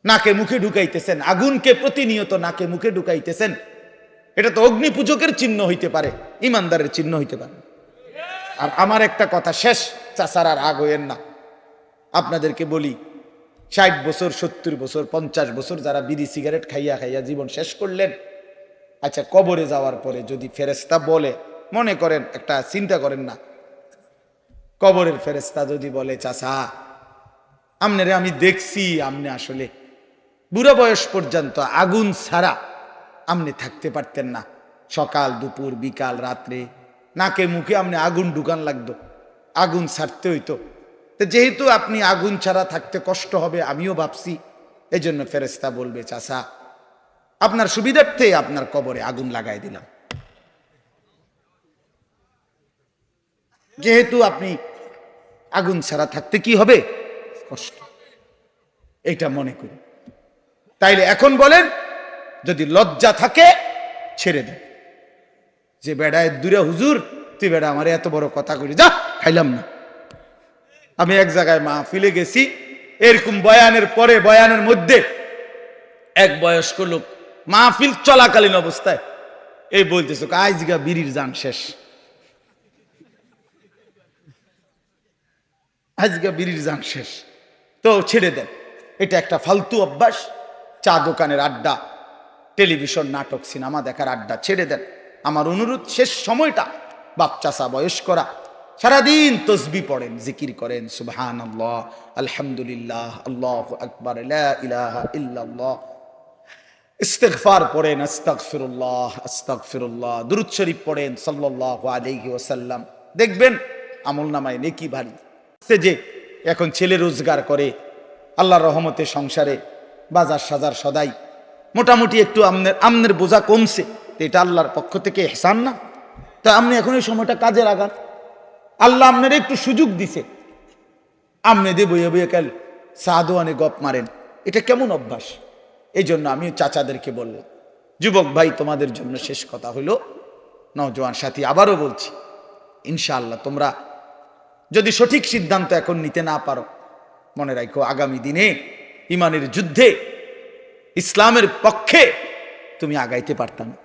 নাকে মুখে ঢুকাইতেছেন, আগুনকে প্রতিনিয়ত নাকে মুখে ঢুকাইতেছেন। এটা তো অগ্নি পূজকের চিহ্ন হইতে পারে, ইমানদারের চিহ্ন হইতে পারে। আর আমার একটা কথা শেষ, চাচার আর রাগ হইয়েন না, আপনাদেরকে বলি, 60 বছর, 70 বছর, 50 বছর যারা বিড়ি সিগারেট খাইয়া খাইয়া জীবন শেষ করলেন, আচ্ছা কবরে যাওয়ার পরে যদি ফেরেশতা বলে, মনে করেন, একটা চিন্তা করেন না, কবরের ফেরেশতা যদি বলে, চাচা আমনে আমি দেখছি, আমনে আসলে বুড়া বয়স পর্যন্ত আগুন ছাড়া আমনে থাকতে পারতেন না, সকাল দুপুর বিকাল রাত্রে নাকে মুখে আমনে আগুন ঢুকান লাগতো, আগুন ছাড়তে হইতো। তো যেহেতু আপনি আগুন ছাড়া থাকতে কষ্ট হবে, আমিও ভাবছি, এই জন্য ফেরেশতা বলবে, চাচা আপনার সুবিধার্থে আপনার কবরে আগুন লাগাই দিলাম, যেহেতু আপনি আগুন ছাড়া থাকতে কি হবে, কষ্ট। এইটা মনে করি। তাইলে এখন বলেন, যদি লজ্জা থাকে ছেড়ে দেন, যে বেড়ায় দূরে, হুজুর তুই বেড়া আমার এত বড় কথা করি, যা খাইলাম না। আমি এক জায়গায় মাহফিলে গেছি, এরকম বয়ানের পরে, বয়ানের মধ্যে এক বয়স্ক লোক মাহফিল চলাকালীন অবস্থায় এই বলতেছে, আজগা বিড়ির জান শেষ, আজগা বিড়ির জান শেষ। তো ছেড়ে দেন, এটা একটা ফালতু অভ্যাস। চা দোকানের আড্ডা, টেলিভিশন নাটক সিনেমা দেখার আড্ডা ছেড়ে দেন। আমার অনুরোধ, শেষ সময়টা বাপ চাচা বয়স্করা সারাদিন তসবি পড়েন, জিকির করেন, সুবহানাল্লাহ, আলহামদুলিল্লাহ, আল্লাহু আকবার, লা ইলাহা ইল্লাল্লাহ, ইস্তিগফার পড়েন, আস্তাগফিরুল্লাহ আস্তাগফিরুল্লাহ, দুরূদ শরীফ পড়েন সাল্লাল্লাহু আলাইহি ওয়াসাল্লাম। দেখবেন আমলনামায় নেকি ভারী। সে যে এখন ছেলে রোজগার করে, আল্লাহর রহমতে সংসারে বাজার সাজার সদাই মোটামুটি একটু আমনের বোঝা কমছে, তো এটা আল্লাহর পক্ষ থেকে ইহসান না? তো আপনি এখন এই সময়টা কাজে লাগান। আল্লাহ আপনার একটু সুযোগ দিছে, আমনে দিয়ে বইয়ে বইয়ে কাল সাদোয়ানে গপ মারেন, এটা কেমন অভ্যাস? এই জন্য আমি চাচাদেরকে বললাম, যুবক ভাই তোমাদের জন্য শেষ কথা হলো, নওজোয়ান সাথী আবারও বলছি, ইনশাআল্লাহ তোমরা যদি সঠিক সিদ্ধান্ত এখন নিতে না পারো, মনে রাখো আগামী দিনে ইমানের যুদ্ধে ইসলামের পক্ষে তুমি আগাইতে পারতাম না।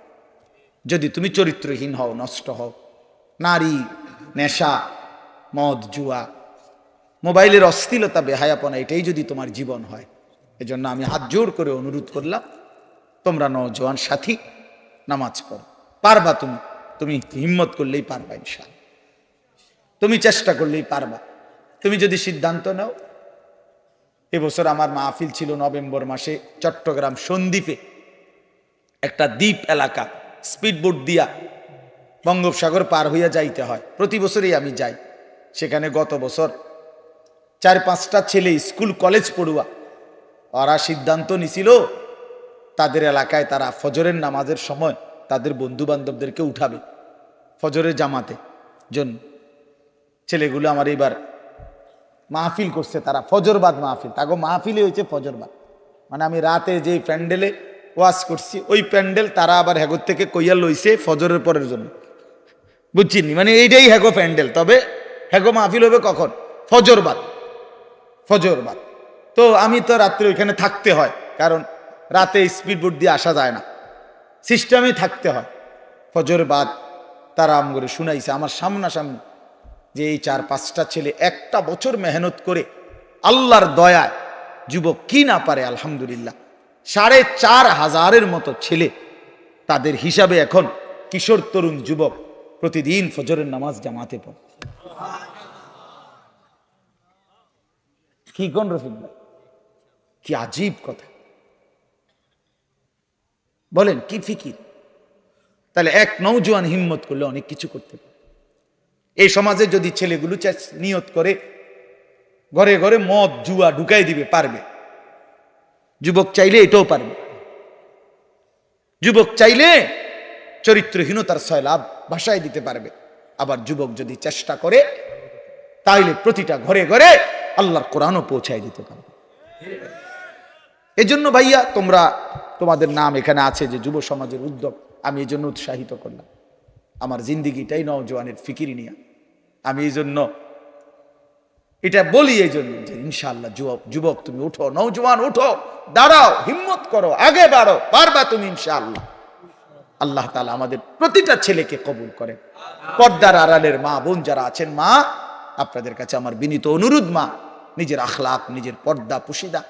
যদি তুমি চরিত্রহীন হও, নষ্ট হও, নারী, নেশা, মদ, জুয়া, মোবাইলের অশ্লীলতা, বেহায়াপনা, এটাই যদি তোমার জীবন হয়, এজন্য আমি হাত জোর করে অনুরোধ করলাম, তোমরা নওজোয়ান সাথী নামাজ পড়ো। পারবা তুমি, তুমি হিম্মত করলেই পারবা ইনশাআল্লাহ, তুমি চেষ্টা করলেই পারবা। তুমি যদি সিদ্ধান্ত নাও, এবছর আমার মাহফিল ছিল নভেম্বর মাসে চট্টগ্রাম সন্দ্বীপে, একটা দ্বীপ এলাকা, স্পিডবোট দিয়া বঙ্গোপসাগর পার হইয়া যাইতে হয়, প্রতি বছরই আমি যাই সেখানে। গত বছর 4-5টা ছেলে স্কুল কলেজ পড়ুয়া, ওরা সিদ্ধান্ত নিছিল তাদের এলাকায় তারা ফজরের নামাজের সময় তাদের বন্ধু বান্ধবদেরকে উঠাবে ফজরের জামাতে জন্য। ছেলেগুলো আমার এবার মাহফিল করছে, তারা ফজরবাদ মাহফিল, তাগো মাহফিলই হয়েছে ফজরবাদ, মানে আমি রাতে যে প্যান্ডেলে ওয়াজ করছি ওই প্যান্ডেল তারা আবার হ্যাগোর থেকে কইয়া লইছে ফজরের পরের জন্য, বুঝছিনি? মানে এইটাই হ্যাগো প্যান্ডেল, তবে হ্যাগো মাহফিল হবে কখন? ফজরবাদ, ফজরবাদ। তো আমি তো রাত্রে ওইখানে থাকতে হয়, কারণ রাতে স্পিডবোট দিয়ে আসা যায় না, সিস্টেমে থাকতে হয়। ফজরবাদ তারা আম করে শুনাইছে আমার সামনাসামনি, যে এই 4-5টা ছেলে একটা বছর মেহনত করে আল্লাহর দয়ায় যুবক কি না পারে, আলহামদুলিল্লাহ 4,500-এর মতো ছেলে, তাদের হিসাবে এখন কিশোর তরুণ যুবক প্রতিদিন ফজরের নামাজ জামাতে পড়ে। কি কোন রফিক ভাই, কি আজীব কথা বলেন, কি ফিকির! তাহলে এক নওজোয়ান হিম্মত করলে অনেক কিছু করতে পারে। এই সমাজে যদি ছেলেগুলো নিয়ত করে ঘরে ঘরে মদ জুয়া ঢুকাই দিবে, পারবে। যুবক চাইলে এটাও পারবে। যুবক চাইলে চরিত্রহীনতার সয়লাভ ভাষায় দিতে পারবে। আবার যুবক যদি চেষ্টা করে তাইলে প্রতিটা ঘরে ঘরে আল্লাহর কোরআনও পৌঁছায় দিতে পারবে। এজন্য ভাইয়া তোমরা, তোমাদের নাম এখানে আছে যে যুব সমাজের উদ্যোগ, আমি এই জন্য উৎসাহিত করলাম। আমার জিন্দিগিটাই নওজোয়ানের ফিকির নিয়ে, আমি এই জন্য এটা বলি, এই জন্য যে ইনশাআল্লাহ যুবক তুমি উঠো, নওজোয়ান উঠো, দাঁড়াও, হিম্মত করো, আগে বাড়ো, পারবা তুমি ইনশাআল্লাহ। আল্লাহ তাআলা আমাদের প্রতিটা ছেলেকে কবুল করেন। পর্দার আড়ালের মা বোন যারা আছেন, মা আপনাদের কাছে আমার বিনীত অনুরোধ, মা নিজের আখলাক, নিজের পর্দা পুশিদা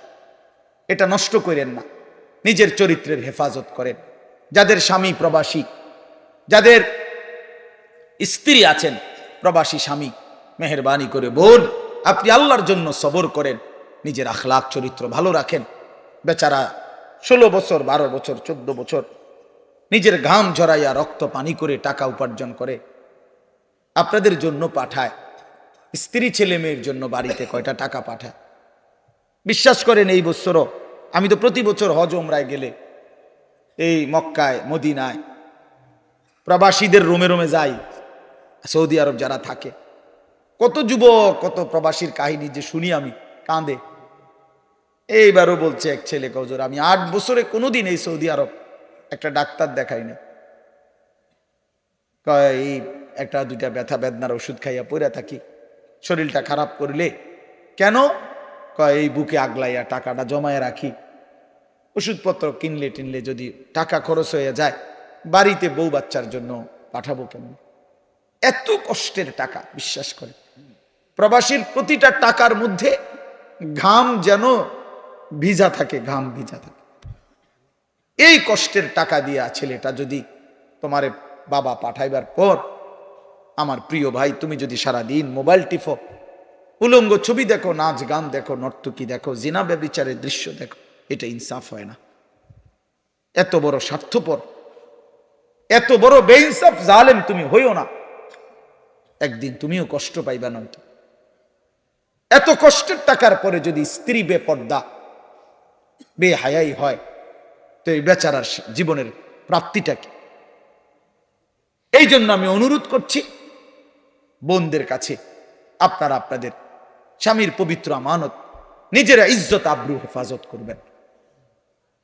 এটা নষ্ট করেন না, নিজের চরিত্রের হেফাজত করেন। যাদের স্বামী প্রবাসী, যাদের স্ত্রী আছেন প্রবাসী স্বামী, মেহেরবানি করে বোন আপনি আল্লাহর জন্য সবর করেন, নিজের আখলাক চরিত্র ভালো রাখেন। বেচারা 16 বছর 12 বছর 14 বছর নিজের ঘাম ঝরাইয়া রক্ত পানি করে টাকা উপার্জন করে আপনাদের জন্য পাঠায়, স্ত্রী ছেলে মেয়ের জন্য বাড়িতে কয়টা টাকা পাঠায়। বিশ্বাস করেন এই বছরও আমি তো প্রতি বছর হজ ওমরায় গেলে এই মক্কায় মদিনায় প্রবাসীদের রোমে রোমে যাই, সৌদি আরব যারা থাকে, কত যুবক কত প্রবাসীর কাহিনী যে শুনি আমি কাঁদে। এইবারও বলছে এক ছেলে, কজোর আমি 8 বছরে কোনোদিন এই সৌদি আরব একটা ডাক্তার দেখাইনি, এই একটা দুইটা ব্যথা বেদনার ওষুধ খাইয়া পড়ে থাকি, শরীরটা খারাপ করলে কেন এই বুকে আগলাইয়া টাকাটা জমায় রাখি, ওষুধপত্র কিনলে টিনলে যদি টাকা খরচ হয়ে যায় বাড়িতে বউ বাচ্চার জন্য পাঠাবো কেন? এত কষ্টের টাকা, বিশ্বাস করে প্রবাসীর প্রতিটা টাকার মধ্যে ঘাম যেন ভিজা থাকে, ঘাম ভিজা থাকে। এই কষ্টের টাকা দিয়া ছেলেটা যদি তোমার বাবা পাঠাইবার পর আমার প্রিয় ভাই, তুমি যদি সারাদিন মোবাইল টিপো, উলঙ্গ ছবি দেখো, নাচ গান দেখো, নর্তকী দেখো, জিনা ব্যভিচারের দৃশ্য দেখো, এটা ইনসাফ হয় না। এত বড় স্বার্থপর, এত বড় বেইনসাফ জালেম তুমি হইও না, একদিন তুমিও কষ্ট পাইবা। নয়তো এত কষ্টের টাকার পরে যদি স্ত্রী বেপর্দা বেহায়াই হয়, তো এই বেচারার জীবনের প্রাপ্তিটা কি? এই জন্য আমি অনুরোধ করছি বোনদের কাছে, আপনারা আপনাদের স্বামীর পবিত্র আমানত, নিজেরা ইজ্জত আব্রু হেফাজত করবেন।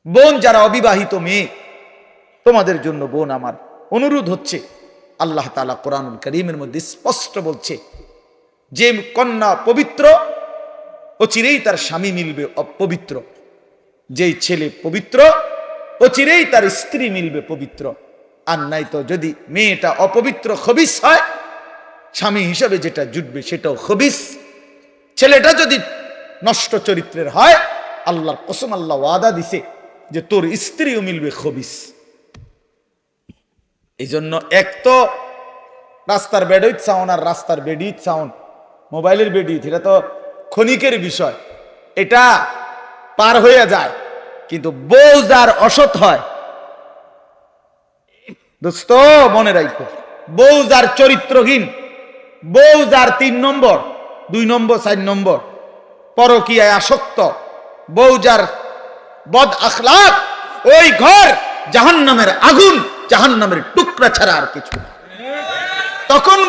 বোন যারা অবিবাহিত মেয়ে, তোমাদের জন্য বোন আমার অনুরোধ হচ্ছে, আল্লাহ তাআলা কোরআনুল কারীমের মধ্যে স্পষ্ট বলছে, যে কন্যা পবিত্র অচিরেই তার স্বামী মিলবে অপবিত্র, যেই ছেলে পবিত্র অচিরেই তার স্ত্রী মিলবে পবিত্র। আর নাই তো যদি মেয়েটা অপবিত্র খবিস হয়, স্বামী হিসাবে যেটা জুটবে সেটাও খবিস। ছেলেটা যদি নষ্ট চরিত্রের হয়, আল্লাহর কসম, আল্লাহ ওয়াদা দিছে যে তোর স্ত্রীও মিলবে খবিস। এই জন্য এক তো রাস্তার বেডউইথ সাউন্ড আর রাস্তার বেডিউইথ সাউন্ড, মোবাইলের বেডিউইথ, এটা তো ক্ষণিকের বিষয়, এটা পার হয়ে যায়। কিন্তু বউ যার অসৎ হয়, দোস্ত মনে রাখো, বউ যার চরিত্রহীন, বউ যার 3 নম্বর 2 নম্বর 4 নম্বর পরকীয়ায় আসক্ত, বউ যার বদ আখলাক, ওই ঘর জাহান্নামের আগুন, জাহান্নামের টুকরা ছাড়া আর কিছু না। তখন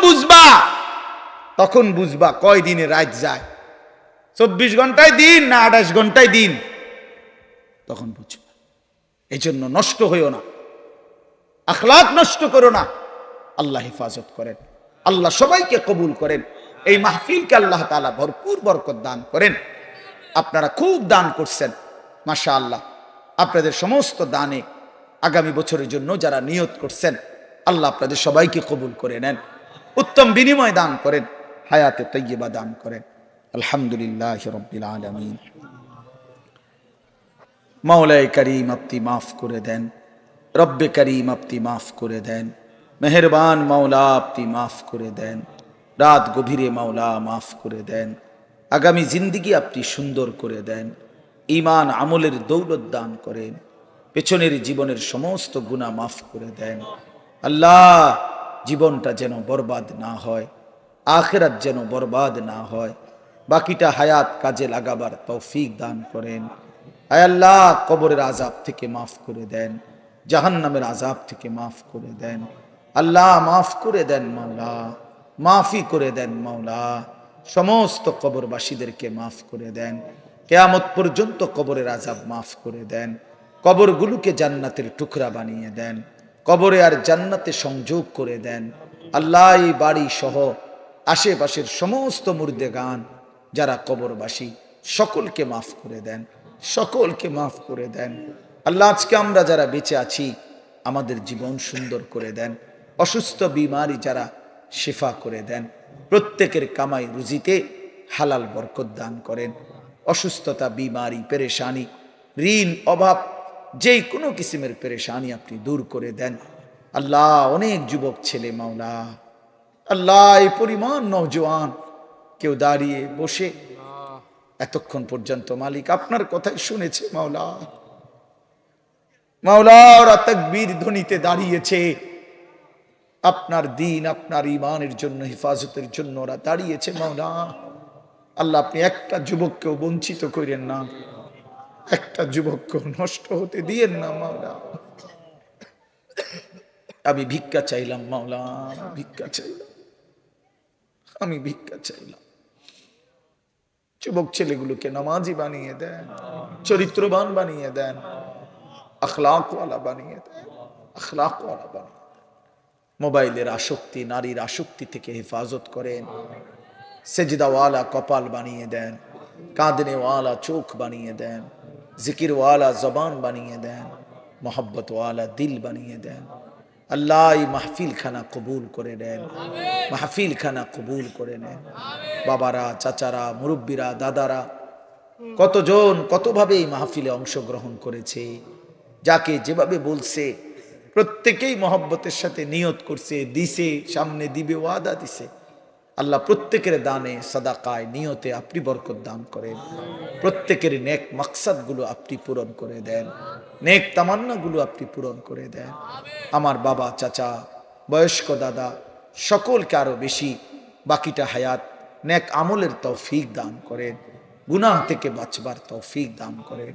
বুঝবা কয় দিনে রাত যায়, 24 ঘন্টায় দিন না 28 ঘন্টায় দিন, তখন বুঝবা। এই জন্য নষ্ট হইও না, আখলাক নষ্ট করো না। আল্লাহ হেফাজত করেন, আল্লাহ সবাইকে কবুল করেন। এই মাহফিলকে আল্লাহ তাআলা ভরপুর বরকত দান করেন। আপনারা খুব দান করছেন, মাশাআল্লাহ। আপনাদের সমস্ত দানে আগামী বছরের জন্য যারা নিয়ত করছেন, আল্লাহ আপনাদের সবাইকে কবুল করে নেন, উত্তম বিনিময় দান করেন, হায়াতে তাইয়্যিবা দান করেন। আলহামদুলিল্লাহ রাব্বিল আলামিন। মাওলায়ে কারীম আপনি মাফ করে দেন, রব্বে কারীম আপনি মাফ করে দেন, মেহেরবান মাওলা আপনি মাফ করে দেন, রাত গভীরে মাওলা মাফ করে দেন, আগামী জিন্দিগি আপনি সুন্দর করে দেন, ঈমান আমলের দৌলত দান করেন, পেছনের জীবনের সমস্ত গুনাহ মাফ করে দেন। আল্লাহ, জীবনটা যেন বরবাদ না হয়, আখিরাত যেন বরবাদ না হয়, বাকিটা হায়াত কাজে লাগাবার তৌফিক দান করেন। আয় আল্লাহ, কবরের আযাব থেকে মাফ করে দেন, জাহান্নামের আযাব থেকে মাফ করে দেন। আল্লাহ মাফ করে দেন মাওলা, মাফি করে দেন মাওলা, সমস্ত কবরবাসীদেরকে মাফ করে দেন। কিয়ামত পর্যন্ত কবরের আযাব মাফ করে দেন, কবরগুলোকে জান্নাতের টুকরা বানিয়ে দেন, কবরে আর জান্নাতে সংযোগ করে দেন। আল্লাহ, এই বাড়ি সহ আশেপাশের সমস্ত মুর্দেগান যারা কবরবাসী, সকলকে মাফ করে দেন, সকলকে মাফ করে দেন। আল্লাহ, আজকে আমরা যারা বেঁচে আছি, আমাদের জীবন সুন্দর করে দেন, অসুস্থ বিমারি যারা শিফা করে দেন, প্রত্যেকের কামাই রুজিতে হালাল বরকত দান করেন। অসুস্থতা, বিমারি, পেরেশানি, ঋণ, অভাব, যেই কোনো কিসিমের পেরেশানি আপনি দূর করে দেন। আল্লাহ, অনেক যুবক ছেলে মাওলা, আল্লাহ এই পরিমাণ নওজোয়ান, কেউ দাঁড়িয়ে বসে এতক্ষণ পর্যন্ত মালিক আপনার কথাই শুনেছে মাওলা, মাওলা ওরা তাকবীর ধ্বনিতে দাঁড়িয়েছে, আপনার দ্বীন, আপনার ঈমানের জন্য, হেফাজতের জন্য ওরা দাঁড়িয়েছে মাওলা। আল্লাহ, আপনি একটা যুবককেও বঞ্চিত করেন না, একটা যুবককেও নষ্ট হতে দিয়েন না মাওলা। আমি ভিক্ষা চাইলাম মাওলা, ভিক্ষা চাইলাম, আমি ভিক্ষা চাইলাম। যুবক ছেলেগুলোকে নামাজি বানিয়ে দেন, চরিত্রবান বানিয়ে দেন, আখলাকওয়ালা বানিয়ে দেন, আখলাকওয়ালা বানিয়ে দেন। মোবাইলের আসক্তি, নারীর আসক্তি থেকে হেফাজত করেন, সেজদাওয়ালা কপাল বানিয়ে দেন, কাঁদনেওয়ালা চোখ বানিয়ে দেন, জিকিরওয়ালা জবান বানিয়ে দেন, মোহব্বতওয়ালা দিল বানিয়ে দেন। আল্লাহ, এই মাহফিল খানা কবুল করে নেন, মাহফিল খানা কবুল করে নেন। বাবারা, চাচারা, মুরব্বীরা, দাদারা, কতজন কতভাবে এই মাহফিলে অংশগ্রহণ করেছে, যাকে যেভাবে বলছে প্রত্যেকেই মহব্বতের সাথে নিয়ত করছে, দিছে, সামনে দিবে, ওয়াদা দিছে। আল্লাহ প্রত্যেকের দানে সাদাকায় নিয়তে আপনি বরকত দান করেন, প্রত্যেকের নেক মাকসাদগুলো আপনি পূরণ করে দেন, নেক তামান্নাগুলো আপনি পূরণ করে দেন। আমার বাবা, চাচা, বয়স্ক দাদা সকলকে আরো বেশি বাকিটা হায়াত নেক আমলের তৌফিক দান করেন, গুনাহ থেকে বাঁচবার তৌফিক দান করেন।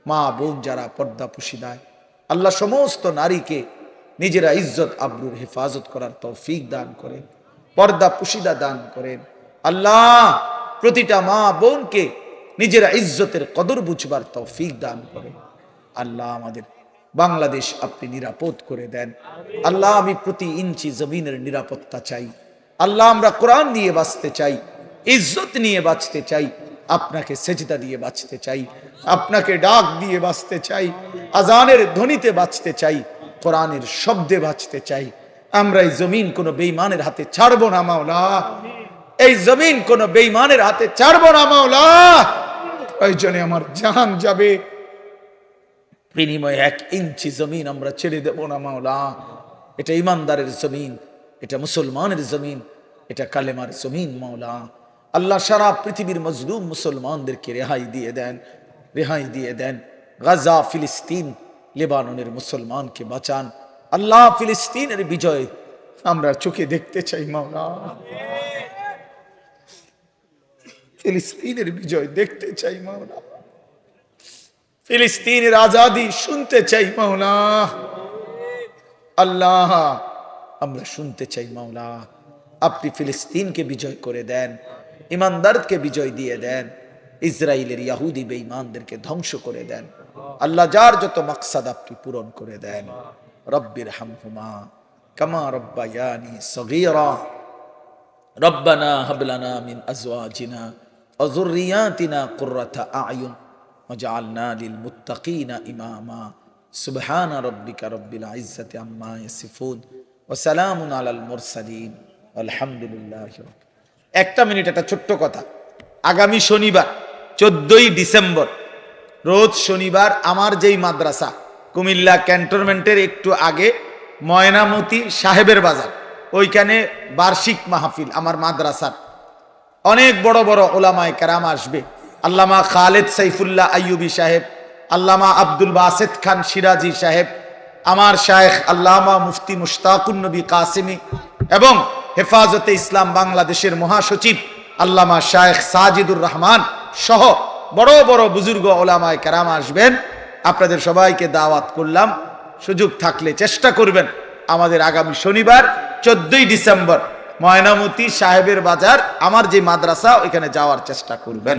মা বোন যারা পর্দা পুশিদায়, আল্লাহ সমস্ত নারীকে নিজেরা ইজ্জত আবরুর হেফাজত করার তৌফিক দান করেন, পর্দা পুশিদা দান করেন। আল্লাহ প্রতিটা মা বোনকে নিজেরা ইজ্জতের কদর বুঝবার তৌফিক দান করেন। আল্লাহ আমাদের বাংলাদেশ আপনি নিরাপদ করে দেন। আল্লাহ আমি প্রতি ইঞ্চি জমিনের নিরাপত্তা চাই। আল্লাহ আমরা কোরআন দিয়ে বাঁচতে চাই, ইজ্জত নিয়ে বাঁচতে চাই, আপনাকে সেজদা দিয়ে বাঁচতে চাই, আপনাকে ডাক দিয়ে বাঁচতে চাই, আজানের ধ্বনিতে বাঁচতে চাই, কোরআনের শব্দে বাঁচতে চাই। আমরা এই জমিন কোনো বেঈমানের হাতে ছাড়বো না মাওলা, এই জমিন কোনো বেঈমানের হাতে ছাড়বো না মাওলা। প্রয়োজনে আমার জান যাবে, বিনিময়ে 1 ইঞ্চি জমিন আমরা ছেড়ে দেব না মাওলা। এটা ইমানদারের জমিন, এটা মুসলমানের জমিন, এটা কালেমার জমিন মাওলা। আল্লাহ সারা পৃথিবীর মজলুম মুসলমানদেরকে রেহাই দিয়ে দেন, রেহাই দিয়ে দেন। গাজা, ফিলিস্তিন, লেবাননের মুসলমানকে বাঁচান। আল্লাহ ফিলিস্তিনের বিজয় আমরা চোখে দেখতে চাই মাওলা, ফিলিস্তিনের বিজয় দেখতে চাই মাওলা, ফিলিস্তিনের আজাদি শুনতে চাই মাওলা। আল্লাহ আমরা শুনতে চাই মাওলা, আপনি ফিলিস্তিনকে বিজয় করে দেন, ইমানদারকে বিজয় দিয়ে দেন, ইসরায়েলের ইহুদি বেঈমানদেরকে ধ্বংস করে দেন। আল্লাহ যার যত মাকসাদ আপনি পূরণ করে দেন। রব্বির হামহুমা কামা রব্বায়ানি সগীরা রব্বানা হাব লানা মিন আজওয়াজিনা ওয়া যুররিয়াতিনা কুররাতা আ'য়ুন ওয়াজআলনা লিল মুত্তাকিনা ইমামা। সুবহানা রাব্বিকা রাব্বিল ইজ্জাতি আম্মা ইয়াসিফুন ওয়া সালামুন আলাল মুরসালিন আলহামদুলিল্লাহি। 1 মিনিট একটা ছোট্ট কথা। আগামী শনিবার 14ই ডিসেম্বর রোজ শনিবার আমার যেই মাদ্রাসা কুমিল্লা ক্যান্টনমেন্টের একটু আগে ময়নামতি সাহেবের বাজার, ওইখানে বার্ষিক মাহফিল আমার মাদ্রাসার। অনেক বড় বড় ওলামায়ে কেরাম আসবে। আল্লামা খালেদ সাইফুল্লাহ আইয়ুবী সাহেব, আল্লামা আব্দুল বাসেত খান সিরাজি সাহেব, আমার শায়েখ আল্লামা মুফতি মুশতাকুন নবী কাসেমি এবং হেফাজতে ইসলাম বাংলাদেশের মহাসচিব আল্লামা শায়েখ সাজিদুর রহমান সহ বড় বড় বুজুর্গ ওলামায়ে কেরাম আসবেন। আপনাদের সবাইকে দাওয়াত করলাম, সুযোগ থাকলে চেষ্টা করবেন আমাদের আগামী শনিবার 14ই ডিসেম্বর ময়নামতি সাহেবের বাজার আমার যে মাদ্রাসা ওইখানে যাওয়ার চেষ্টা করবেন।